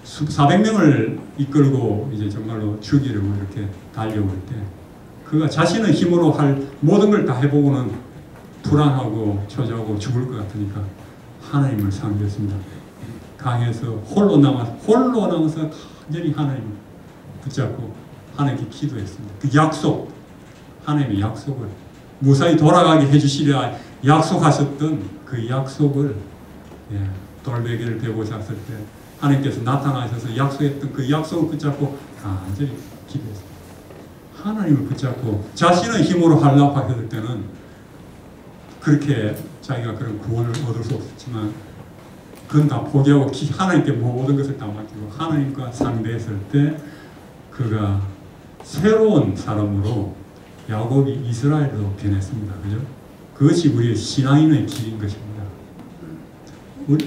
400명을 이끌고 이제 정말로 죽이려고 이렇게 달려올 때 그가 자신의 힘으로 할 모든 걸 다 해보고는 불안하고 초조하고 죽을 것 같으니까 하나님을 상대했습니다. 강에서 홀로 남아서 간절히 하나님을 붙잡고 하나님께 기도했습니다. 그 약속, 하나님의 약속을 무사히 돌아가게 해주시려 약속하셨던 그 약속을, 돌베개를 베고 잤을 때 하나님께서 나타나셔서 약속했던 그 약속을 붙잡고 간절히 기도했습니다. 하나님을 붙잡고 자신의 힘으로 하려고 하실 때는 그렇게 자기가 그런 구원을 얻을 수 없었지만 그건 다 포기하고 하나님께 모든 것을 다 맡기고 하나님과 상대했을 때 그가 새로운 사람으로 야곱이 이스라엘로 변했습니다. 그죠? 그것이 우리의 신앙인의 길인 것입니다.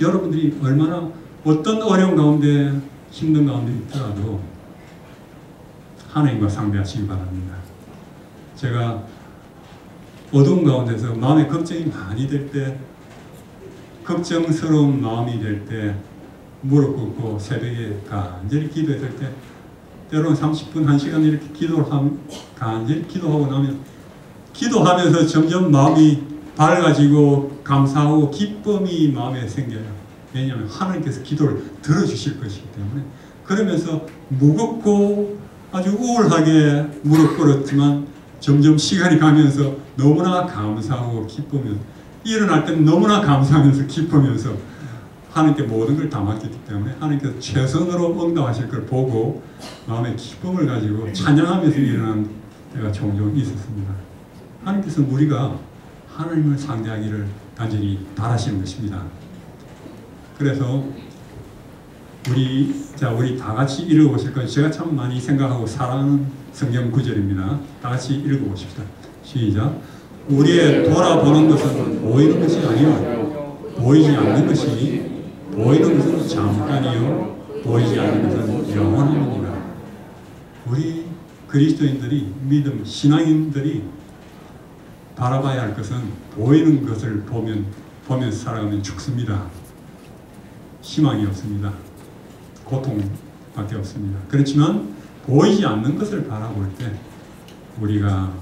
여러분들이 얼마나 어떤 어려운 가운데 힘든 가운데 있더라도 하나님과 상대하시기 바랍니다. 제가 어두운 가운데서 마음에 걱정이 많이 될 때, 걱정스러운 마음이 될 때 무릎 꿇고 새벽에 간절히 기도했을 때 때로는 30분, 1시간 이렇게 간절히 기도하고 나면 기도하면서 점점 마음이 밝아지고 감사하고 기쁨이 마음에 생겨요. 왜냐하면 하나님께서 기도를 들어주실 것이기 때문에. 그러면서 무겁고 아주 우울하게 무릎 꿇었지만 점점 시간이 가면서 너무나 감사하고 기쁘면서 일어날 때는 너무나 감사하면서 기쁘면서 하나님께 모든 걸 다 맡겼기 때문에 하나님께서 최선으로 응답하실 걸 보고 마음의 기쁨을 가지고 찬양하면서 일어나는 때가 종종 있었습니다. 하나님께서 우리가 하나님을 상대하기를 간절히 바라시는 것입니다. 그래서 우리 다 같이 읽어보실 건 제가 참 많이 생각하고 사랑하는 성경 구절입니다. 다 같이 읽어보십시다. 시작. 우리의 돌아보는 것은 보이는 것이 아니요 보이지 않는 것이니 보이는 것은 잠깐이요 보이지 않는 것은 영원합니다. 우리 그리스도인들이 믿음 신앙인들이 바라봐야 할 것은 보이는 것을 보면서 살아가면 죽습니다. 희망이 없습니다. 고통밖에 없습니다. 그렇지만 보이지 않는 것을 바라볼 때 우리가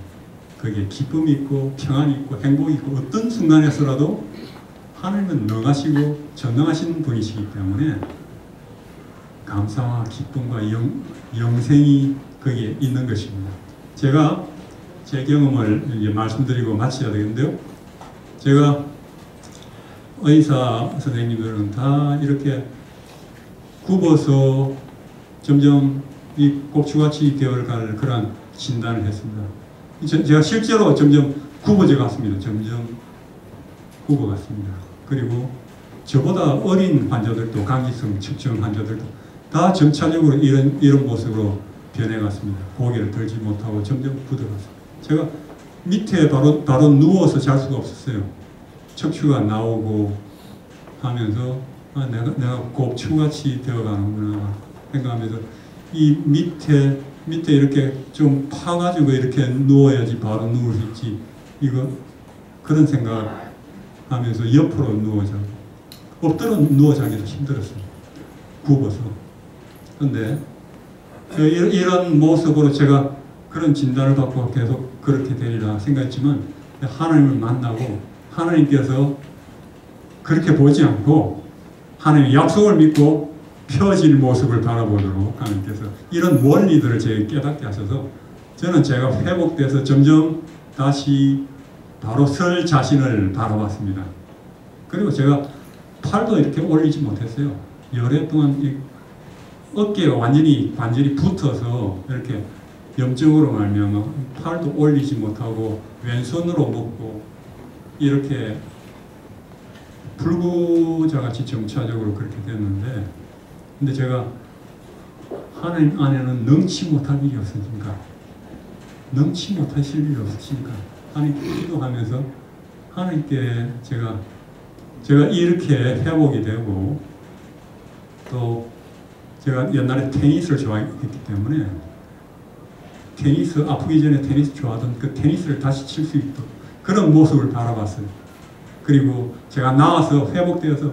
거기에 기쁨이 있고 평안이 있고 행복이 있고 어떤 순간에서라도 하나님은 능하시고 전능하신 분이시기 때문에 감사와 기쁨과 영생이 거기에 있는 것입니다. 제가 제 경험을 이제 말씀드리고 마쳐야 되겠는데요. 제가 의사 선생님들은 다 이렇게 굽어서 점점 이 꼭지같이 되어갈 그런 진단을 했습니다. 제가 실제로 점점 굽어져 갔습니다. 점점 굽어갔습니다. 그리고 저보다 어린 환자들도 강기성 측정 환자들도 다 점차적으로 이런 모습으로 변해갔습니다. 고개를 들지 못하고 점점 굳어갔습니다. 제가 밑에 바로 누워서 잘 수가 없었어요. 척추가 나오고 하면서 내가 곱추같이 되어가는구나 생각하면서 이 밑에 이렇게 좀 파가지고 이렇게 누워야지 바로 누울 수 있지 그런 생각하면서 옆으로 누워 자고 엎드려 누워 자기도 힘들었어요. 굽어서. 그런데 이런 모습으로 제가 그런 진단을 받고 계속 그렇게 되리라 생각했지만 하나님을 만나고 하나님께서 그렇게 보지 않고 하나님의 약속을 믿고 펴질 모습을 바라보도록 하나님께서 이런 원리들을 제게 깨닫게 하셔서 저는 제가 회복돼서 점점 다시 바로 설 자신을 바라봤습니다. 그리고 제가 팔도 이렇게 올리지 못했어요. 열흘 동안 이 어깨가 완전히 관절이 붙어서 이렇게 염증으로 말미암아 팔도 올리지 못하고 왼손으로 먹고 이렇게 불구자같이 정치적으로 그렇게 됐는데, 근데 제가 하나님 안에는 능치 못할 일이 없으니까, 능치 못하실 일이 없으시니까 하나님께 기도하면서 하나님께 제가 이렇게 회복이 되고, 또 제가 옛날에 테니스를 좋아했기 때문에 테니스, 아프기 전에 테니스 좋아하던 그 테니스를 다시 칠 수 있도록 그런 모습을 바라봤어요. 그리고 제가 나와서 회복되어서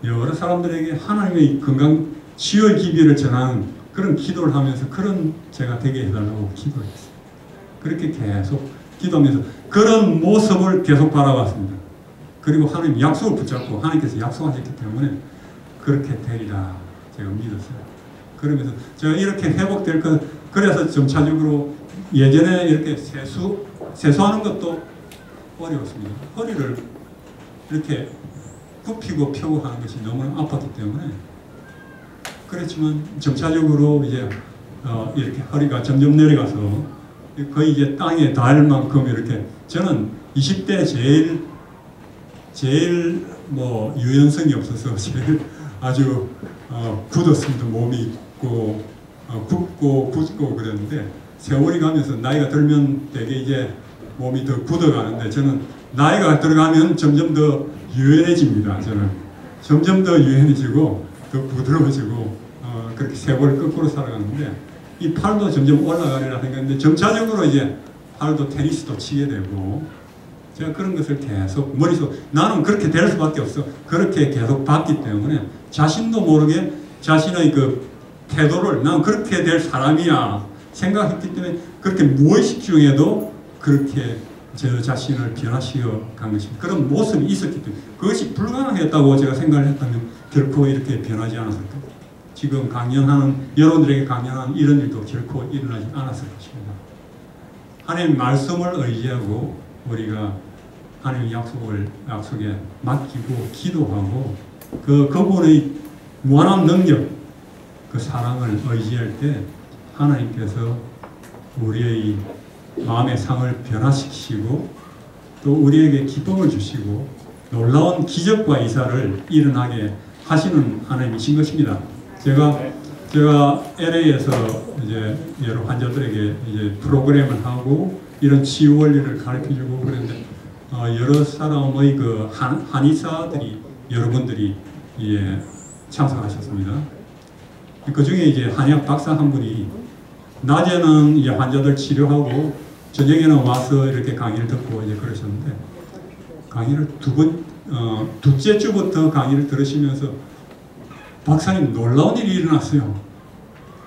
여러 사람들에게 하나님의 건강 치유의 기비를 전하는 그런 기도를 하면서 그런 제가 되게 해달라고 기도했어요. 그렇게 계속 기도하면서 그런 모습을 계속 바라봤습니다. 그리고 하나님 약속을 붙잡고 하나님께서 약속하셨기 때문에 그렇게 되리라 제가 믿었어요. 그러면서 제가 이렇게 회복될 것, 그래서 점차적으로 예전에 이렇게 세수하는 것도 어려웠습니다. 허리를 이렇게 굽히고 펴고 하는 것이 너무나 아팠기 때문에, 그렇지만 점차적으로 이제 이렇게 허리가 점점 내려가서 거의 이제 땅에 닿을 만큼 이렇게, 저는 20대 제일 뭐 유연성이 없어서 제일 아주 굳었습니다. 몸이 있고 굽고 굳고 그랬는데, 세월이 가면서 나이가 들면 되게 이제 몸이 더 굳어가는데, 저는 나이가 들어가면 점점 더 유연해집니다. 저는 점점 더 유연해지고 더 부드러워지고 그렇게 세월을 거꾸로 살아가는데, 이 팔도 점점 올라가리라 생각했는데 점차적으로 이제 팔도 테니스도 치게 되고, 제가 그런 것을 계속 머릿속, 나는 그렇게 될 수밖에 없어, 그렇게 계속 봤기 때문에 자신도 모르게 자신의 그 태도를 난 그렇게 될 사람이야 생각했기 때문에, 그렇게 무의식 중에도 그렇게 저 자신을 변화시켜 간 것입니다. 그런 모습이 있었기 때문에, 그것이 불가능했다고 제가 생각을 했다면 결코 이렇게 변하지 않았을 겁니다. 지금 강연하는, 여러분들에게 강연하는 이런 일도 결코 일어나지 않았을 것입니다. 하나님의 말씀을 의지하고 우리가 하나님의 약속에 맡기고 기도하고 그분의 무한한 능력, 그 사랑을 의지할 때 하나님께서 우리의 마음의 상을 변화시키시고 또 우리에게 기쁨을 주시고 놀라운 기적과 이사를 일어나게 하시는 하나님이신 것입니다. 제가 LA에서 이제 여러 환자들에게 이제 프로그램을 하고 이런 치유 원리를 가르쳐주고 그랬는데, 여러 사람의 그 한의사들이 여러분들이 예, 참석하셨습니다. 그 중에 이제 한의학 박사 한 분이 낮에는 이제 환자들 치료하고 저녁에는 와서 이렇게 강의를 듣고 이제 그러셨는데, 강의를 둘째 주부터 강의를 들으시면서 박사님 놀라운 일이 일어났어요.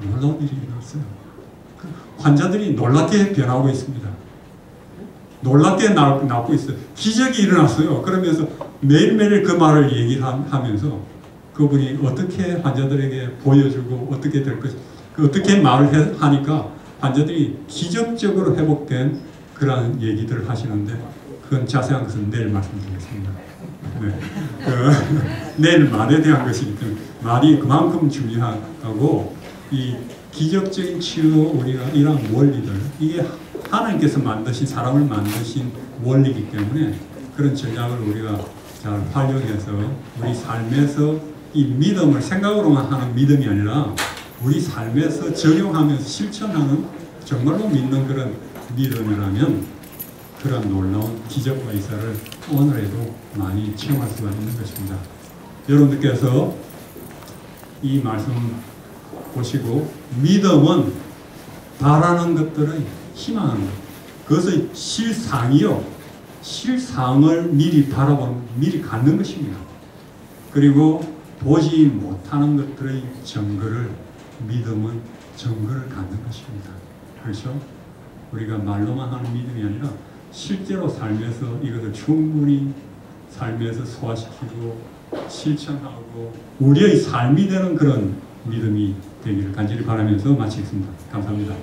놀라운 일이 일어났어요. 환자들이 놀랍게 변하고 있습니다. 놀랍게 낫고 있어요. 기적이 일어났어요. 그러면서 매일매일 그 말을 얘기를 하면서 그분이 어떻게 환자들에게 보여주고 어떻게 될 것이, 어떻게 말을 하니까 환자들이 기적적으로 회복된 그러한 얘기들을 하시는데, 그건 자세한 것은 내일 말씀드리겠습니다. 네. 내일 말에 대한 것이기 때문에 말이 그만큼 중요하고, 이 기적적인 치유, 우리가 이런 원리들, 이게 하나님께서 만드신, 사람을 만드신 원리이기 때문에 그런 전략을 우리가 잘 활용해서 우리 삶에서 이 믿음을 생각으로만 하는 믿음이 아니라 우리 삶에서 적용하면서 실천하는, 정말로 믿는 그런 믿음이라면 그런 놀라운 기적과 이사를 오늘에도 많이 체험할 수가 있는 것입니다. 여러분들께서 이 말씀 보시고, 믿음은 바라는 것들의 희망하는 것, 그것의 실상이요, 실상을 미리 바라보는, 미리 갖는 것입니다. 그리고 보지 못하는 것들의 증거를, 믿음은 증거를 갖는 것입니다. 그렇죠? 우리가 말로만 하는 믿음이 아니라 실제로 삶에서 이것을 충분히 삶에서 소화시키고 실천하고 우리의 삶이 되는 그런 믿음이 되기를 간절히 바라면서 마치겠습니다. 감사합니다.